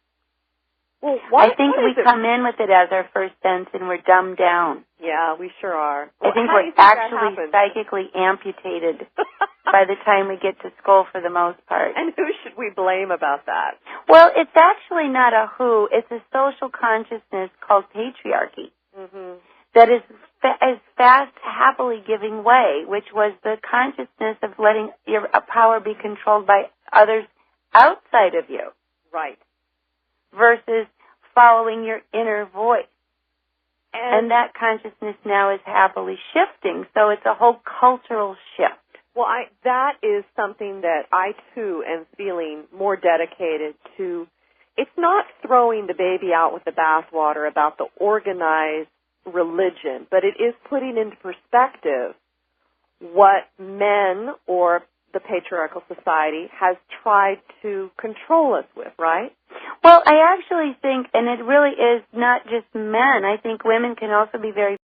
Well, I think we come in with it as our first sense, and we're dumbed down. Yeah, we sure are. I think we're actually psychically amputated by the time we get to school for the most part. And who should we blame about that? Well, it's actually not a who. It's a social consciousness called patriarchy that is fast, happily giving way, which was the consciousness of letting your power be controlled by others outside of you. Right. Versus following your inner voice. And that consciousness now is happily shifting, so it's a whole cultural shift. Well, that is something that I, too, am feeling more dedicated to. It's not throwing the baby out with the bathwater about the organized religion, but it is putting into perspective what men or the patriarchal society has tried to control us with, right? Well, I actually think, and it really is not just men, I think women can also be very